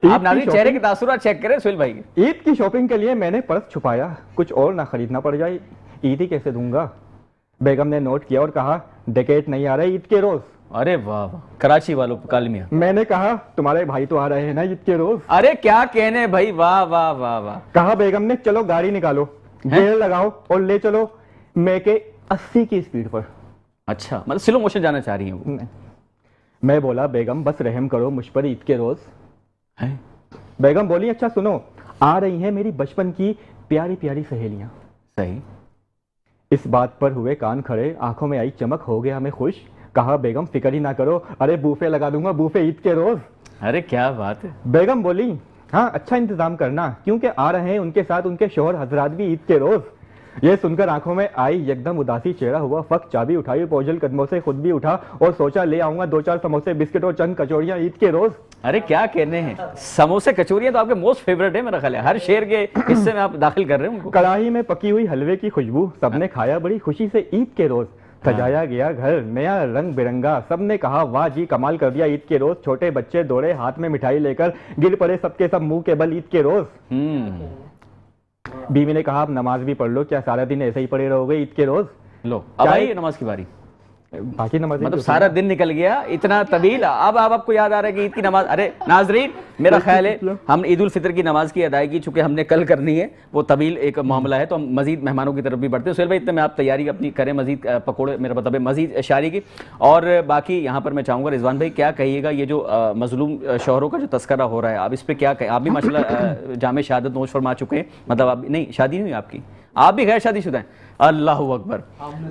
आप नाज़रीन चेहरे के तासुरात चेक करें सोहेल भाई के। ईद की शॉपिंग के लिए मैंने पर्स छुपाया, कुछ और ना खरीदना पड़ जाए, ईद ही कैसे दूंगा। बेगम ने नोट किया और कहा डकैत नहीं आ रहे ईद के रोज। अरे वाह वाह, कराची वालों कालमिया। मैंने कहा तुम्हारे भाई तो आ रहे हैं ना ईद के रोज। अरे क्या कहने भाई, वाह वाह वाह वाह। कहा बेगम ने चलो गाड़ी निकालो, गेयर लगाओ और ले चलो मैं के 80 की स्पीड पर। अच्छा, मतलब स्लो मोशन जाना चाह रही हैं वो। मैं बोला बेगम बस रहम करो मुझ पर ईद के रोज। हैं? बेगम बोली अच्छा सुनो, आ रही हैं मेरी बचपन की प्यारी प्यारी सहेलियां। सही। इस बात पर हुए कान खड़े, आंखों में आई चमक, हो गया हमें खुश। कहा बेगम फिक्र ही ना करो, अरे बूफे लगा दूंगा, बूफे ईद के रोज। अरे क्या बात है। बेगम बोली हाँ अच्छा इंतजाम करना, क्योंकि आ रहे हैं उनके साथ उनके शोहर हजरात भी ईद के रोज। ये सुनकर आंखों में आई एकदम उदासी, चेहरा हुआ फक, चाबी उठाई पोजल कदमों से, खुद भी उठा और सोचा ले आऊंगा 2-4 समोसे, बिस्किट और चंद कचौड़ियां ईद के रोज। अरे क्या कहने हैं, समोसे कचौरियां तो आपके मोस्ट फेवरेट है मेरा ख्याल है, हर शेर के हिस्से में आप दाखिल कर रहे हैं उनको। कढ़ाई में पकी हुई हलवे की खुशबू, सबने खाया बड़ी खुशी से ईद के रोज। सजाया गया घर नया रंग बिरंगा, सबने कहा वाह जी कमाल कर दिया ईद के रोज। छोटे बच्चे दौड़े हाथ में मिठाई लेकर, गिर पड़े सबके सब मुंह के बल ईद के रोज। बीवी ने कहा अब नमाज भी पढ़ लो, क्या सारा दिन ऐसे ही पड़े रहोगे ईद के रोज। लो अब आई नमाज की बारी, बाकी नमाज मतलब सारा दिन निकल गया इतना तवील, अब आपको याद आ रहा है कि ईद की नमाज। अरे नाजरीन मेरा ख्याल है हम ईद उल फितर की नमाज की अदायगी चूंकि हमने कल करनी है, वो तवील एक मामला है, तो हम मजीद मेहमानों की तरफ भी बढ़ते हैं। सुहेल भाई इतने में आप तैयारी अपनी करें मजीद पकौड़े, मेरा मतलब है मजीद शायरी की। और बाकी यहाँ पर मैं चाहूँगा रिजवान भाई क्या कहिएगा, ये जो मजलूम शोहरों का जो तस्करा हो रहा है, आप इस पर क्या कहें। आप भी माशाल्लाह जामे शहादत नोश फरमा चुके हैं, मतलब आप नहीं शादी नहीं हुई आपकी, आप भी गैर शादीशुदा हैं। अल्लाह अकबर।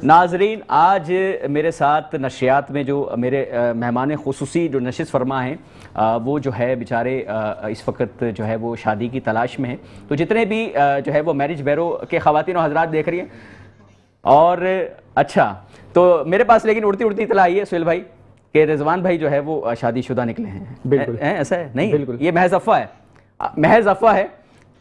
नाजरीन आज मेरे साथ नशियात में जो मेरे मेहमान खुसूसी जो नशिस फरमा हैं, वो जो है बेचारे इस वक्त जो है वो शादी की तलाश में हैं। तो जितने भी जो है वो मैरिज बैरो के ख़वातीन और हजरात देख रही हैं, और अच्छा तो मेरे पास लेकिन उड़ती उड़ती इतला आई है सुहेल भाई कि रिजवान भाई जो है वो शादीशुदा निकले हैं। बिल्कुल ऐसा है नहीं, बिल्कुल ये महज अफवाह है, महज अफवाह है।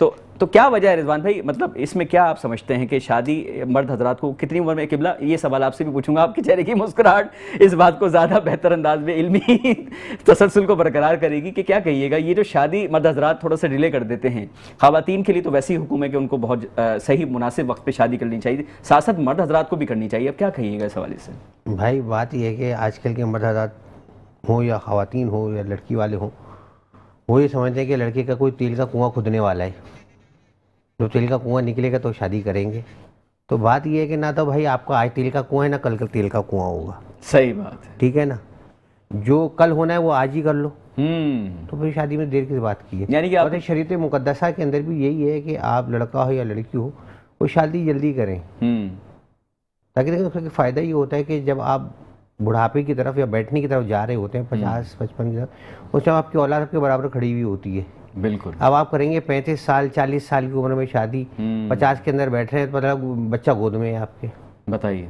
तो क्या वजह है रिजवान भाई, मतलब इसमें क्या आप समझते हैं कि शादी मर्द हजरात को कितनी उम्र में, किबला ये सवाल आपसे भी पूछूंगा, आपके चेहरे की मुस्कुराहट इस बात को ज़्यादा बेहतर अंदाज में इल्मी तसलसल को बरकरार करेगी कि क्या कहिएगा, ये जो शादी मर्द हजरात थोड़ा सा डिले कर देते हैं, ख़वातीन के लिए तो वैसे ही हुक्म है कि उनको बहुत सही मुनासिब वक्त पर शादी करनी चाहिए, साथ साथ मर्द हजरात को भी करनी चाहिए, अब क्या कहिएगा इस हवाले से। भाई बात यह है कि आजकल के मर्द हजरात हो या ख़वातीन हो या लड़की वाले हों, वो ये समझते हैं कि लड़के का कोई तेल का कुआं खुदने वाला है, जो तेल का कुआं निकलेगा तो शादी करेंगे। तो बात यह है कि ना तो भाई आपका आज तेल का कुआं है ना कल का तेल का कुआं होगा। सही बात है, ठीक है ना, जो कल होना है वो आज ही कर लो, तो फिर शादी में देर किस बात की है। यानी कि और शरीयत मुकद्दसा के अंदर भी यही है कि आप लड़का हो या लड़की हो वो शादी जल्दी करें, ताकि देखिए उसका फ़ायदा ये होता है कि जब आप बुढ़ापे की तरफ या बैठने की तरफ जा रहे होते हैं 50-55 की तरफ, उस टाइम आपकी औलाद आपके बराबर खड़ी हुई होती है। बिल्कुल। अब आप करेंगे 35 साल 40 साल की उम्र में शादी, 50 के अंदर बैठ रहे हैं, मतलब बच्चा गोद में है आपके, बताइए,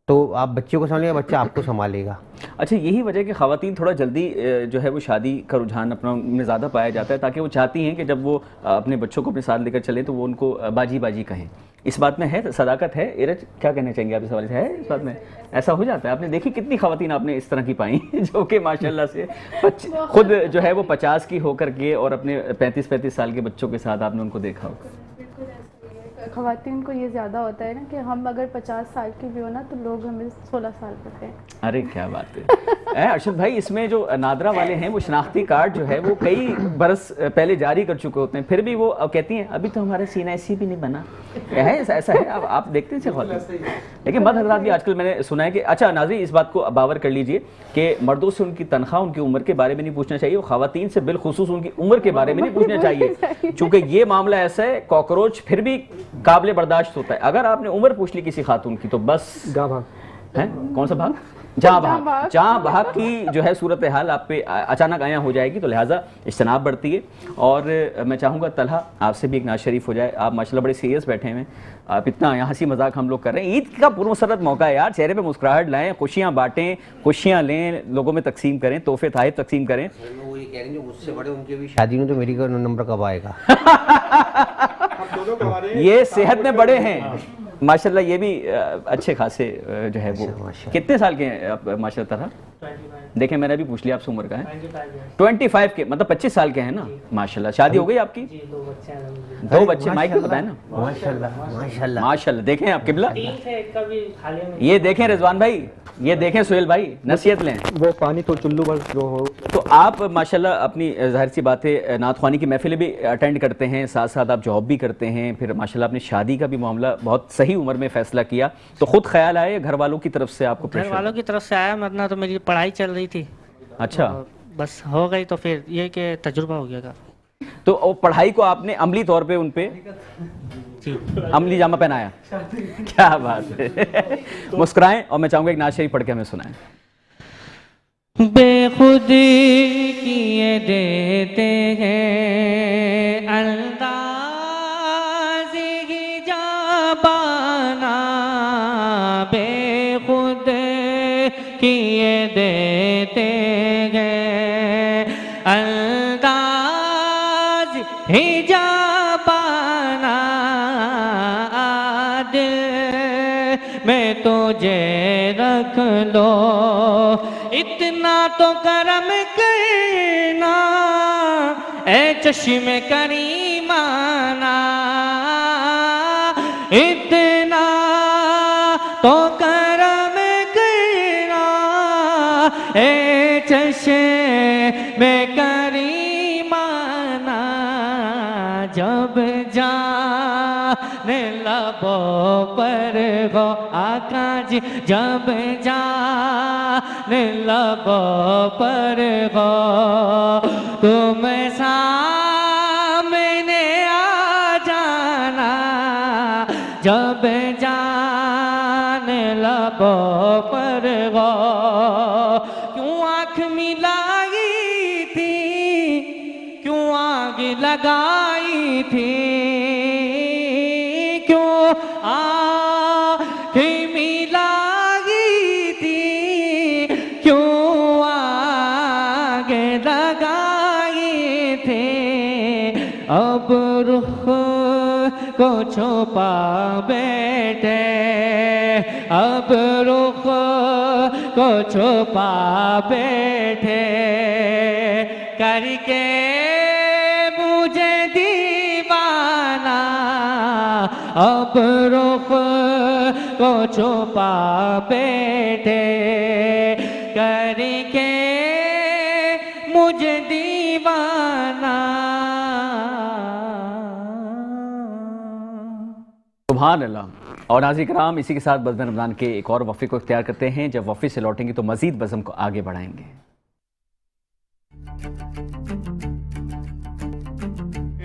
तो आप बच्चे को संभालेगा, बच्चा आपको संभालेगा। अच्छा यही वजह है कि ख़वातीन थोड़ा जल्दी जो है वो शादी का रुझान अपना में ज़्यादा पाया जाता है, ताकि वो चाहती हैं कि जब वो अपने बच्चों को अपने साथ लेकर चले तो वो उनको बाजी बाजी कहें। इस बात में है सदाकत है, इरज क्या कहना चाहेंगे आप इस हवाले से, है इस बात में ऐसा हो जाता है। आपने देखी कितनी ख़वातीन आपने इस तरह की पाई जो कि माशाल्लाह से खुद जो है वो 50 की होकर के और अपने 35-35 साल के बच्चों के साथ आपने उनको देखा होगा। ख़वातीन को ये ज़्यादा होता है ना कि हम अगर 50 साल की भी हो ना तो लोग हमें 16 साल कहते हैं। अरे क्या बात है अरशद भाई, इसमें जो नादरा वाले हैं वो शनाख्ती कार्ड जो है वो कई बरस पहले जारी कर चुके होते हैं, फिर भी वो कहती हैं अभी तो हमारा सीना ऐसी भी नहीं बना है, ऐसा है। आप देखते हैं ख़वातीन, लेकिन मर्द हज़रात भी आजकल मैंने सुना है कि अच्छा नाज़रीन इस बात को बावर कर लीजिए कि मर्दों से उनकी तनख्वाह उनकी उम्र के बारे में नहीं पूछना चाहिए, ख़वातीन से बिलखुसूस उनकी उम्र के बारे में नहीं पूछना चाहिए, चूँकि ये मामला ऐसा है कॉकरोच फिर भी काबिल बर्दाश्त होता है। अगर आपने उम्र पूछ ली किसी खातून की तो बस है कौन सा भाग, जहाँ भाग की जो है सूरत हाल आप पे अचानक आया हो जाएगी, तो लिहाजा इज्तनाब बढ़ती है। और मैं चाहूँगा तलहा आपसे भी एक नाज शरीफ हो जाए, आप माशाल्लाह बड़े सीरियस बैठे हैं, आप इतना यहाँ हंसी मजाक हम लोग कर रहे हैं, ईद का पुरमसरत मौका है यार, चेहरे पे मुस्कुराहट लाएं, खुशियाँ बांटें, खुशियाँ लें, लोगों में तकसीम करें, तोहफे तहफ़ तकसीम करें। वो ये कह रहे हैं जो मुझसे बड़े उनके भी शादी में, तो मेरी का नंबर कब आएगा। ये सेहत में बड़े हैं माशाल्लाह, ये भी अच्छे खासे जो है वो कितने साल के हैं आप माशाल्लाह तरह, देखें मैंने अभी पूछ लिया आपसे उम्र का है 25 के, मतलब 25 साल के हैं ना माशाल्लाह। शादी हो गई आपकी? जी, 2 बच्चे माइक में बताए ना, माशाल्लाह माशाल्लाह माशाल्लाह। देखें आप किबला, ये देखें रिजवान भाई, ये देखें सुहेल भाई, नसीहत लें, वो पानी तो चुल्लू पर जो हो। तो आप माशाल्लाह अपनी जाहिर सी बात है नात ख्वानी की महफिलें भी अटेंड करते हैं, साथ साथ आप जॉब भी करते हैं, फिर माशाल्लाह आपने शादी का भी मामला बहुत सही उम्र में फैसला किया, तो खुद ख्याल आया घर वालों की तरफ से आपको? घर वालों की तरफ से आया, मतलब तो मेरी पढ़ाई चल रही थी। अच्छा, बस हो गई तो फिर ये कि तजुर्बा हो गया। तो वो पढ़ाई को आपने अमली तौर पे उन पे अमली जामा पहनाया। क्या बात है। मुस्कुराएं और मैं चाहूंगा एक नात शरीफ पढ़ के हमें सुनाएं। बेखुदी किए देते हैं अंदाज़ ही जाबाना, बेखुद किए देते हैं अंदाज़ ही जाबाना, दिल में तुझे रख लो इतना तो करम करना, ए चश्मे करीमाना, इतना तो करम करना, ए चश्मे करीमाना, जब जाने लबों पर हो आका जी, जब जाने लबों पर हो तुम सामने आ जाना, जब जाने लबों पर हो क्यों आँख मिलाई थी, क्यों आग लगाई थी, क्यों आँख मिलाई थी, क्यों आग लगाई थी, अब रुख को छुपा बैठे, अब रुख को छुपा बैठे, करके मुझे दीवाना, अब रुख को छुपा बैठे, करके मुझे दीवाना। सुभान अल्लाह। और नाज़रीन किराम, इसी के साथ बज़्म रमज़ान के एक और वफ़े को इख्तियार करते हैं। जब वफ़े से लौटेंगे तो मज़ीद बज़्म को आगे बढ़ाएंगे।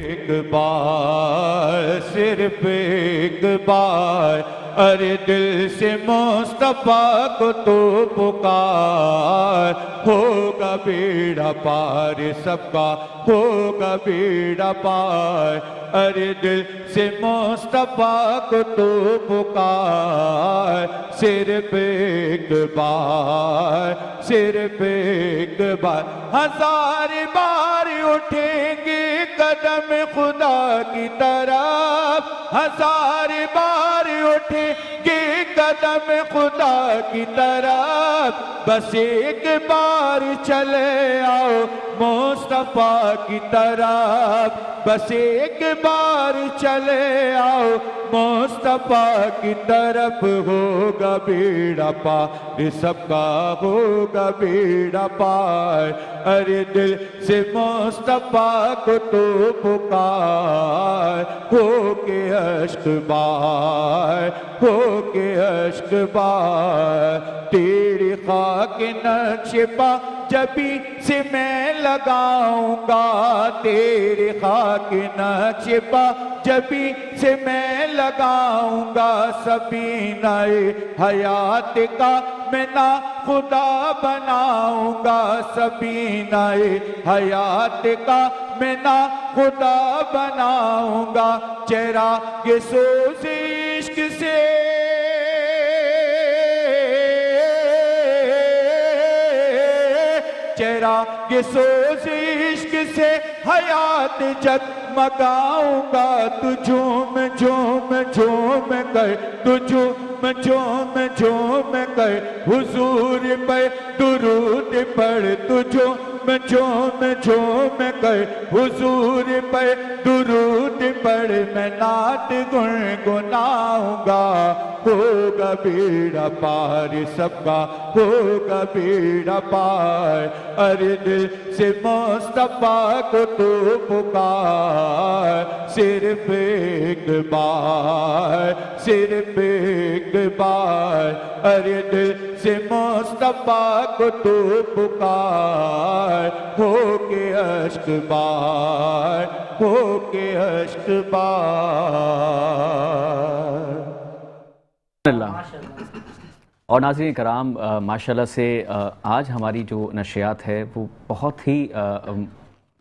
एक बार सिर्फ एक बार अरे दिल से मुस्तफा को तो पुकार, होगा बेड़ा पार सबका, होगा बेड़ा पार, अरे दिल से मुस्तफा को तो पुकार, सिर्फ एक बार, सिर्फ एक बार, हजार बार उठेंगे कदम खुदा की तरफ, हजार बार उठेंगे कदम खुदा की तरफ, बस एक बार चले आओ मुस्तफा की तरफ, बस एक बार चले आओ मुस्तफा की तरफ, होगा बेड़ा पार सबका, होगा बेड़ा पार, अरे दिल से मुस्तफा को तो पुकार, हो के अश्क बार, हो के अश्क बार, तेरी खाक नक्श पा जबी से मैं लगाऊंगा, तेरे खाक नक्श पा जबी से मैं लगाऊंगा, सभी नए हयात का मैं ना खुदा बनाऊंगा, सभी नए हयात का मैं ना खुदा बनाऊंगा, चेहरा ये सोच इश्क से चेहरा ये सोच इश्क से हयात जगमगाऊंगा, तू झूम झूम झूम कर, तू झूम झूम झूम कर, हुजूर पर दुरूद पढ़, तू झूम झूम झूम कर, हुजूर पर दुरूद पढ़, मैं नात गुनगुनाऊंगा, होगा बेड़ा पार सबका, होगा बेड़ा पार, अरे दिल से मुस्तफा को तो पुकार, सिर्फ एक बार, सिर्फ एक बार, अरे दिल से मुस्तफा को तो पुकार, हो के अश्क बार, के अष्ट बार। और नाज़रीन कराम, माशाल्लाह से आज हमारी जो नशियात है वो बहुत ही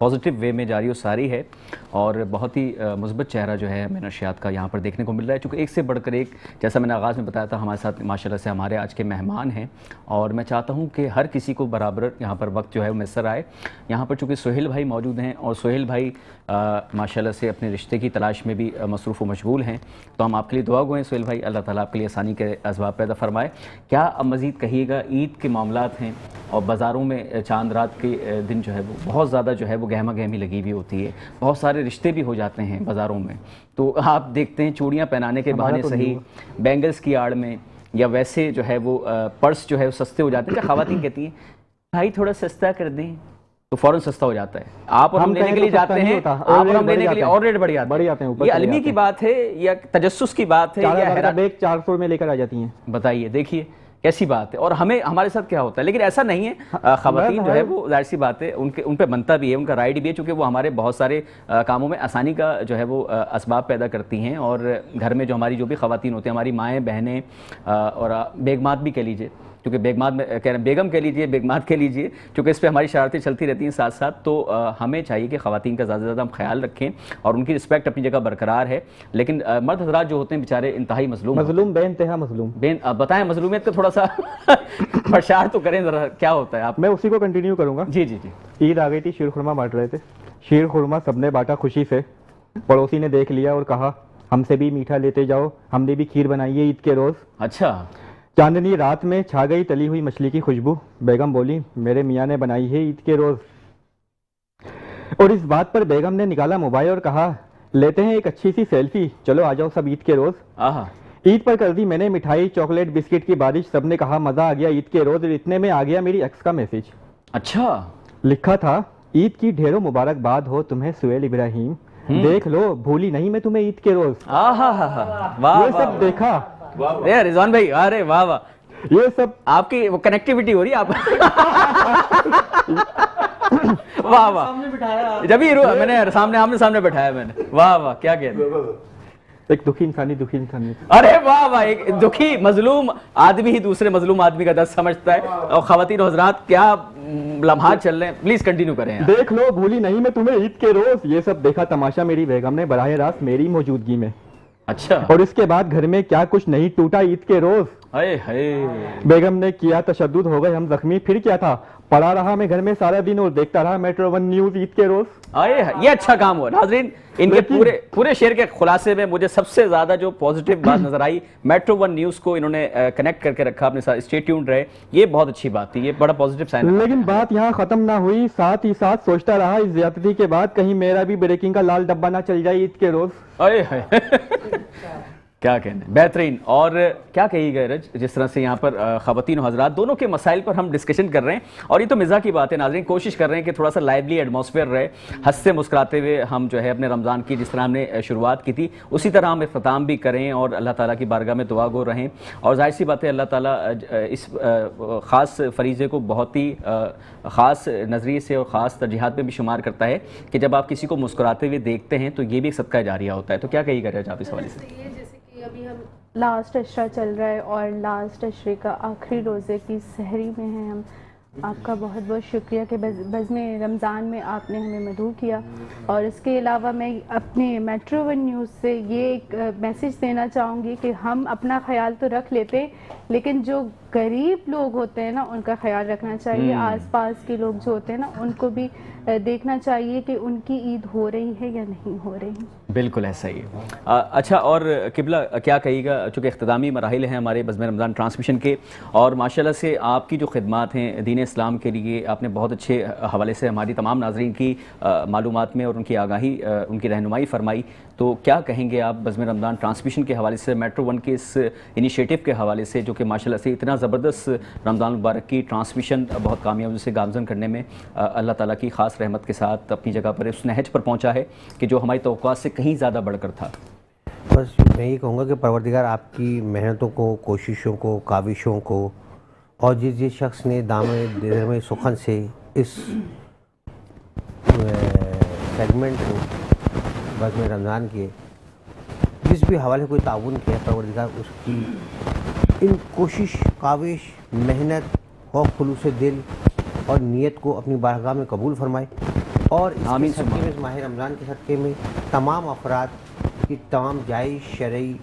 पॉजिटिव वे में जारी और सारी है और बहुत ही मुस्बत चेहरा जो है हमें नशियात का यहाँ पर देखने को मिल रहा है। चूँकि एक से बढ़कर एक, जैसा मैंने आगाज़ में बताया था, हमारे साथ माशाल्लाह से हमारे आज के मेहमान हैं और मैं चाहता हूँ कि हर किसी को बराबर यहाँ पर वक्त जो है वो मैसर आए। यहाँ पर चूँकि सोहेल भाई मौजूद हैं और सोहेल भाई माशाल्लाह से अपने रिश्ते की तलाश में भी मसरूफ़ व मशगूल हैं, तो हम आपके लिए दुआ गो हैं सोहेल भाई, अल्लाह ताला आपके लिए आसानी के असबाब पैदा फरमाए। क्या अब मज़ीद कहिएगा, ईद के मामलात हैं और बाज़ारों में चांद रात के दिन जो है वो बहुत ज़्यादा जो है वो गहमा गहमी लगी हुई होती है, बहुत सारे रिश्ते भी हो जाते हैं बाज़ारों में, तो आप देखते हैं चूड़ियाँ पहनाने के बहाने सही, बैंगल्स की आड़ में, या वैसे जो है वो पर्स जो है वो सस्ते हो जाते हैं। क्या ख़वातीन कहती हैं भाई थोड़ा सस्ता कर दें, तो फ़ौरन सस्ता हो जाता है। आप और हम लेने के लिए जाते हैं, आप और हम लेने के लिए और रेट बढ़ जाते हैं। ये अलमी की बात है या तजस्सुस की बात है या बैग 400 में लेकर आ जाती हैं? बताइए, देखिए कैसी बात है। और हमारे साथ क्या होता है, लेकिन ऐसा नहीं है, ख़वातीन जो है वो जाहिर सी बात है उन पे बनता भी है, उनका राइट भी है, चूँकि वो हमारे बहुत सारे कामों में आसानी का जो है वो असबाब पैदा करती हैं। और घर में जो हमारी जो भी ख़वातीन होती हैं, हमारी माएँ बहनें और बेगमात भी कह लीजिए, क्योंकि बेगमात में कह रहे हैं, बेगम कह लीजिए, बेगमात कह लीजिए, क्योंकि इस पर हमारी शरारतें चलती रहती हैं साथ साथ, तो हमें चाहिए कि ख़वातीन का ज़्यादा से ज़्यादा हम ख्याल रखें और उनकी रिस्पेक्ट अपनी जगह बरकरार है। लेकिन मर्द हज़रात जो होते हैं बेचारे इंतहाई मज़लूम बेइंतहा मज़लूम। बताएं मज़लूमियत का थोड़ा सा प्रचार तो करें ज़रा, क्या होता है आप? मैं उसी को कंटिन्यू करूँगा। जी जी जी। ईद आ गई थी, शीर खुरमा बांट रहे थे, शीर खुरमा सबने बांटा खुशी से। पड़ोसी ने देख लिया और कहा हमसे भी मीठा लेते जाओ, हमने भी खीर बनाई है ईद के रोज़। अच्छा। चांदनी रात में छा गई तली हुई मछली की खुशबू, बेगम बोली मेरे मियाँ ने बनाई है ईद के रोज़। और इस बात पर बेगम ने निकाला मोबाइल और कहा लेते हैं एक अच्छी सी सेल्फी, चलो आ जाओ सब ईद के रोज़। ईद पर कर दी मैंने मिठाई, चॉकलेट, बिस्किट की बारिश, सबने कहा मज़ा आ गया ईद के रोज़। इतने में आ गया मेरी एक्स का मैसेज। अच्छा। लिखा था ईद की ढेरों मुबारकबाद हो तुम्हें सुहेल इब्राहिम, देख लो भूली नहीं मैं तुम्हें ईद के रोज़। ये सब देखा रिजवान भाई, अरे वाह वाह, ये सब आपकी वो कनेक्टिविटी हो रही है आप वाह वाह, जब ही मैंने सामने बैठाया मैंने, वाह वाह, क्या कह रहे, एक दुखी इंसानी। अरे वाह वाह, एक दुखी मजलूम आदमी ही दूसरे मजलूम आदमी का दर्द समझता है। और ख़वातीन और हज़रात क्या लम्हात चल रहे हैं, प्लीज कंटिन्यू करें यार। देख लो भूली नहीं मैं तुम्हें ईद के रोज़। ये सब देखा तमाशा मेरी बेगम ने बराह रास्त मेरी मौजूदगी में। अच्छा। और इसके बाद घर में क्या कुछ नहीं टूटा ईद के रोज़। बेगम ने किया तशद्दुद, हो गए हम जख्मी, फिर क्या था, पड़ा रहा मैं घर में सारा दिन और देखता रहा मेट्रो 1 न्यूज़ ईद के रोज़। ये अच्छा काम हुआ। नाज़रीन, इनके पूरे शेर के खुलासे में मुझे सबसे ज्यादा जो पॉजिटिव बात नजर आई, मेट्रो 1 न्यूज़ को इन्होंने कनेक्ट करके रखा अपने साथ, स्टे ट्यून्ड रहे, ये बहुत अच्छी बात थी, ये बड़ा पॉजिटिव साइन है। लेकिन बात यहाँ खत्म ना हुई, साथ ही साथ सोचता रहा इस ज्यादती के बाद कहीं मेरा भी ब्रेकिंग का लाल डब्बा ना चल जाए ईद के रोज़। क्या कहना, बेहतरीन। और क्या कहिएगा रज, जिस तरह से यहाँ पर ख़वातीन और हज़रात दोनों के मसाइल पर हम डिस्कशन कर रहे हैं, और ये तो मिज़ाह की बात है नाज़रीन, कोशिश कर रहे हैं कि थोड़ा सा लाइवली एटमॉस्फेयर रहे, हंसते मुस्कुराते हुए हम जो है अपने रमज़ान की जिस तरह हमने शुरुआत की थी उसी तरह हम इख्तिताम भी करें और अल्लाह ताला की बारगाह में दुआ गो रहें। और जाहिर सी बात है अल्लाह ताला इस ख़ास फरीज़े को बहुत ही ख़ास नज़रिए से और ख़ास तरजीहात में भी शुमार करता है कि जब आप किसी को मुस्कुराते हुए देखते हैं तो ये भी एक सदका जारिया होता है। तो क्या कहिएगा रज आप इस हवाले से? अभी हम लास्ट अशरा चल रहा है और लास्ट अशरे का आखिरी रोज़े की सहरी में हैं हम। आपका बहुत बहुत शुक्रिया कि बज़्म रमज़ान में आपने हमें मदऊ किया। और इसके अलावा मैं अपने मेट्रो 1 न्यूज़ से ये एक मैसेज देना चाहूँगी कि हम अपना ख्याल तो रख लेते, लेकिन जो गरीब लोग होते हैं ना उनका ख्याल रखना चाहिए। आसपास के लोग जो होते हैं ना उनको भी देखना चाहिए कि उनकी ईद हो रही है या नहीं हो रही। बिल्कुल ऐसा ही है। अच्छा, और किबला क्या कहिएगा, चूँकि इख्तितामी मराहिल हैं हमारे बज़्म रमज़ान ट्रांसमिशन के, और माशाल्लाह से आपकी जो खिदमात हैं दीन इस्लाम के लिए, आपने बहुत अच्छे हवाले से हमारी तमाम नाज़रीन की मालूमात में और उनकी आगाही, उनकी रहनुमाई फरमाई। तो क्या कहेंगे आप बज़्म रमज़ान ट्रांसमिशन के हवाले से, मेट्रो 1 के इस इनिशिएटिव के हवाले से, जो कि माशाल्लाह से इतना ज़बरदस्त रमज़ान मुबारक की ट्रांसमिशन बहुत कामयाबी से गामज़न करने में अल्लाह ताला की ख़ास रहमत के साथ अपनी जगह पर उस नहज पर पहुँचा है कि जो हमारी तवक्कुआत से कहीं ज़्यादा बढ़कर था। बस मैं ये कहूँगा कि परवरदिगार आपकी मेहनतों को, कोशिशों को, काविशों को, और जिस शख्स ने दामे दिल में सुखन से इस सेगमेंट को बज़्म रमज़ान के जिस भी हवाले कोई ताउन किया परवरदिगार उसकी इन कोशिश, काविश, मेहनत और खुलूस दिल और नीयत को अपनी बारगाह में कबूल फरमाए और इसके सदक़े में, इस माह रमज़ान के सदक़े में तमाम अफराद की तमाम जायज़ शरई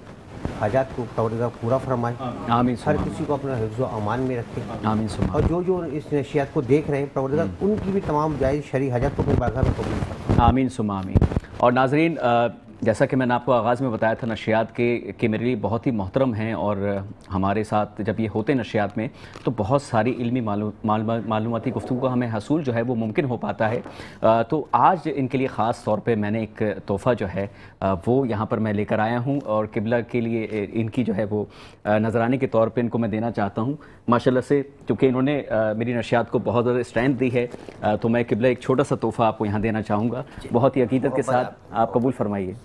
हाजात को परवरदिगार पूरा फरमाए। आमीन। हर किसी को अपना हिफ्ज़ व अमान में रखे। आमीन। और जो इस नशियात को देख रहे हैं परवरदिगार उनकी भी तमाम जायज़ शरई हाजात को अपनी बारगाह में कबूल फरमाए। आमीन सुमा आमीन। और नाजरीन, जैसा कि मैंने आपको आगाज़ में बताया था, नशियात के मेरे लिए बहुत ही मोहतरम हैं और हमारे साथ जब ये होते नशियात में तो बहुत सारी इल्मी मालूमाती गुफ्तगू का हमें हसूल जो है वो मुमकिन हो पाता है। तो आज इनके लिए ख़ास तौर पे मैंने एक तोहफ़ा जो है वो यहाँ पर मैं लेकर आया हूँ और किबला के लिए इनकी जो है वो नजराने के तौर पे इनको मैं देना चाहता हूँ। माशाल्लाह से क्योंकि इन्होंने मेरी नशियात को बहुत ज़्यादा स्ट्रेंथ दी है तो मैं किबला एक छोटा सा तोहफ़ा आपको यहाँ देना चाहूँगा, बहुत ही अकीदत के साथ। आप कबूल फरमाइए।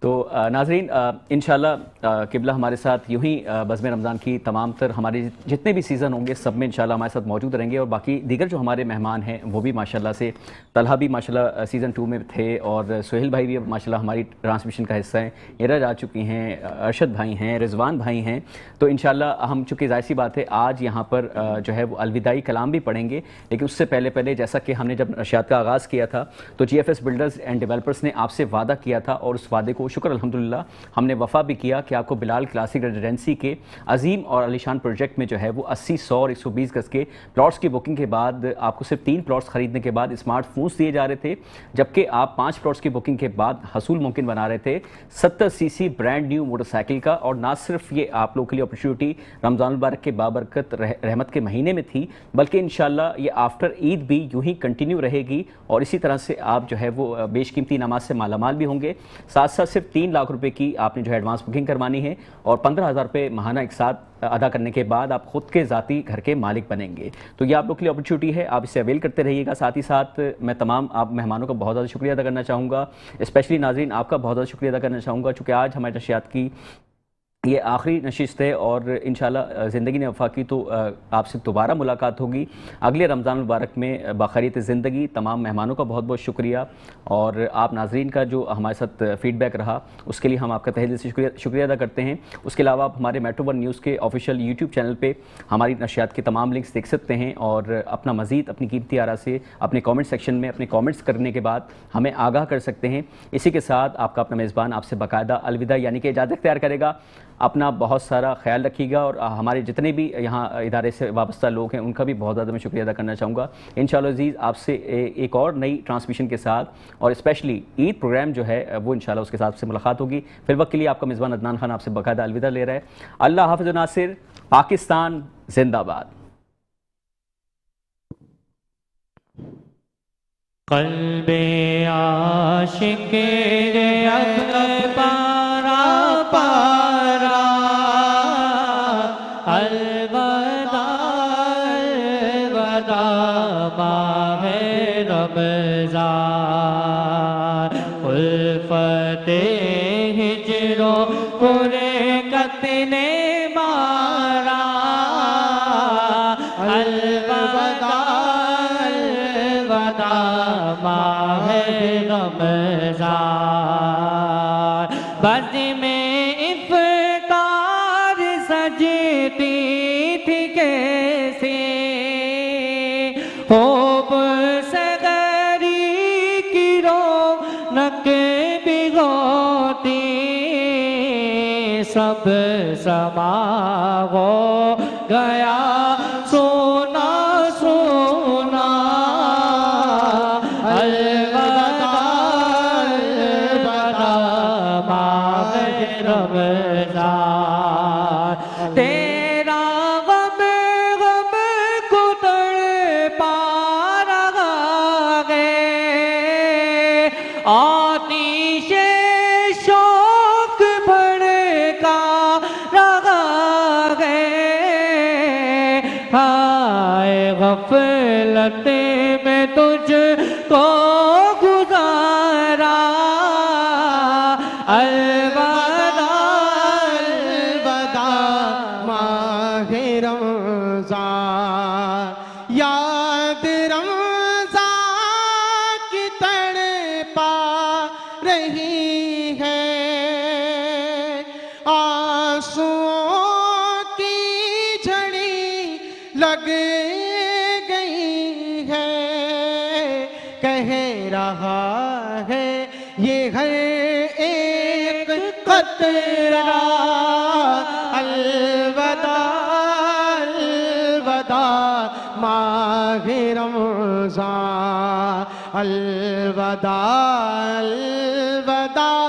तो नाज़रीन, इंशाल्लाह किबला हमारे साथ यूं ही बज़्म रमज़ान की तमाम तर हमारे जितने भी सीज़न होंगे सब में इंशाल्लाह हमारे साथ मौजूद रहेंगे और बाकी दीगर जो हमारे मेहमान हैं वो भी माशाल्लाह से, तलहा भी माशाल्लाह सीज़न 2 में थे और सुहेल भाई भी माशाल्लाह हमारी ट्रांसमिशन का हिस्सा हैं, इरज आ चुकी हैं, अरशद भाई हैं, रिजवान भाई हैं। तो इंशाल्लाह हम, चूँकि ज़ाहिर सी बात है आज यहाँ पर जो है वो अलविदाई कलाम भी पढ़ेंगे, लेकिन उससे पहले जैसा कि हमने जब नशियात का आगाज़ किया था तो GFS बिल्डर्स एंड डेवलपर्स ने आपसे वादा किया था और उस वादे को शुक्र अल्हम्दुलिल्लाह हमने वफ़ा भी किया कि आपको बिलाल क्लासिक रेजिडेंसी के अजीम और आलीशान प्रोजेक्ट में जो है वो 80, 100 और 120 गज़ के प्लॉट्स की बुकिंग के बाद आपको सिर्फ 3 प्लॉट्स ख़रीदने के बाद स्मार्टफोन्स दिए जा रहे थे, जबकि आप 5 प्लॉट्स की बुकिंग के बाद हसूल मुमकिन बना रहे थे 70 सीसी ब्रांड न्यू मोटरसाइकिल का। और ना सिर्फ ये आप लोगों के लिए अपॉर्चुनिटी रमज़ान मुबारक के बाबरकत रहमत के महीने में थी, बल्कि इंशाल्लाह ये आफ्टर ईद भी यूँ ही कंटिन्यू रहेगी और इसी तरह से आप जो है वो बेशकीमती नमाज से मालामाल भी होंगे। साथ साथ सिर्फ 3 लाख रुपए की आपने जो है एडवांस बुकिंग करवानी है और 15,000 रुपये माहाना एक साथ अदा करने के बाद आप खुद के ज़ाती घर के मालिक बनेंगे। तो ये आप लोग के लिए अपॉर्चुनिटी है, आप इसे अवेल करते रहिएगा। साथ ही साथ मैं तमाम आप मेहमानों का बहुत ज़्यादा शुक्रिया अदा करना चाहूँगा, स्पेशली नाज़रीन आपका बहुत ज़्यादा शुक्रिया अदा करना चाहूँगा, चूँकि आज हमारे नशियात की ये आखिरी नशिस्त है और इंशाल्लाह ज़िंदगी ने वफ़ा की तो आपसे दोबारा मुलाकात होगी अगले रमज़ान मुबारक में बाखैरियत ज़िंदगी। तमाम मेहमानों का बहुत बहुत शुक्रिया और आप नाज़रीन का जो हमारे साथ फ़ीडबैक रहा उसके लिए हम आपका तहे दिल से शुक्रिया अदा करते हैं। उसके अलावा आप हमारे मेट्रो वन न्यूज़ के ऑफिशियल यूट्यूब चैनल पर हमारी नशियात के तमाम लिंक्स देख सकते हैं और अपना मज़ीद अपनी कीमती आरा से अपने कॉमेंट सेक्शन में अपने कॉमेंट्स करने के बाद हमें आगाह कर सकते हैं। इसी के साथ आपका अपना मेज़बान आपसे बाकायदा अलविदा यानी कि इजाज़त इख्तियार करेगा। अपना बहुत सारा ख्याल रखिएगा और हमारे जितने भी यहाँ इदारे से वाबस्ता लोग हैं उनका भी बहुत ज़्यादा मैं शुक्रिया अदा करना चाहूँगा। इंशाअल्लाह अज़ीज़ आपसे एक और नई ट्रांसमिशन के साथ और स्पेशली ईद प्रोग्राम जो है वो इंशाअल्लाह उसके साथ से मुलाकात होगी। फिर वक्त के लिए आपका मेज़बान अदनान खान आपसे बाकायदा अलविदा ले रहा है। अल्लाह हाफ़िज़ नासिर, पाकिस्तान जिंदाबाद। क़ल्बे आशिक़ अब पारा पारा, अलवदा अलवदा माहे रमज़ान, उल्फ़ते हिज्रो फ़ुरक़त ने मारा, अलवदा अलवदा माहे रमज़ान। बज़्म इफ़्तार सजती थी कैसे, खूब सगरी की रौनक बिगोती, सब समा हो गया सोना सोना, अलवदा अलवदा माहे रमज़ान। तेरा गम गम को तड़पा रहा है, आतिशे शौक भड़का रहा है, हाय गफलत में तुझको गुज़ारा, अलवदा अलवदा माहे रमज़ान। याद रमज़ान की तड़ कह रहा है ये हर एक कतरा अलविदा अलविदा माहे रमज़ान अलविदा अलविदा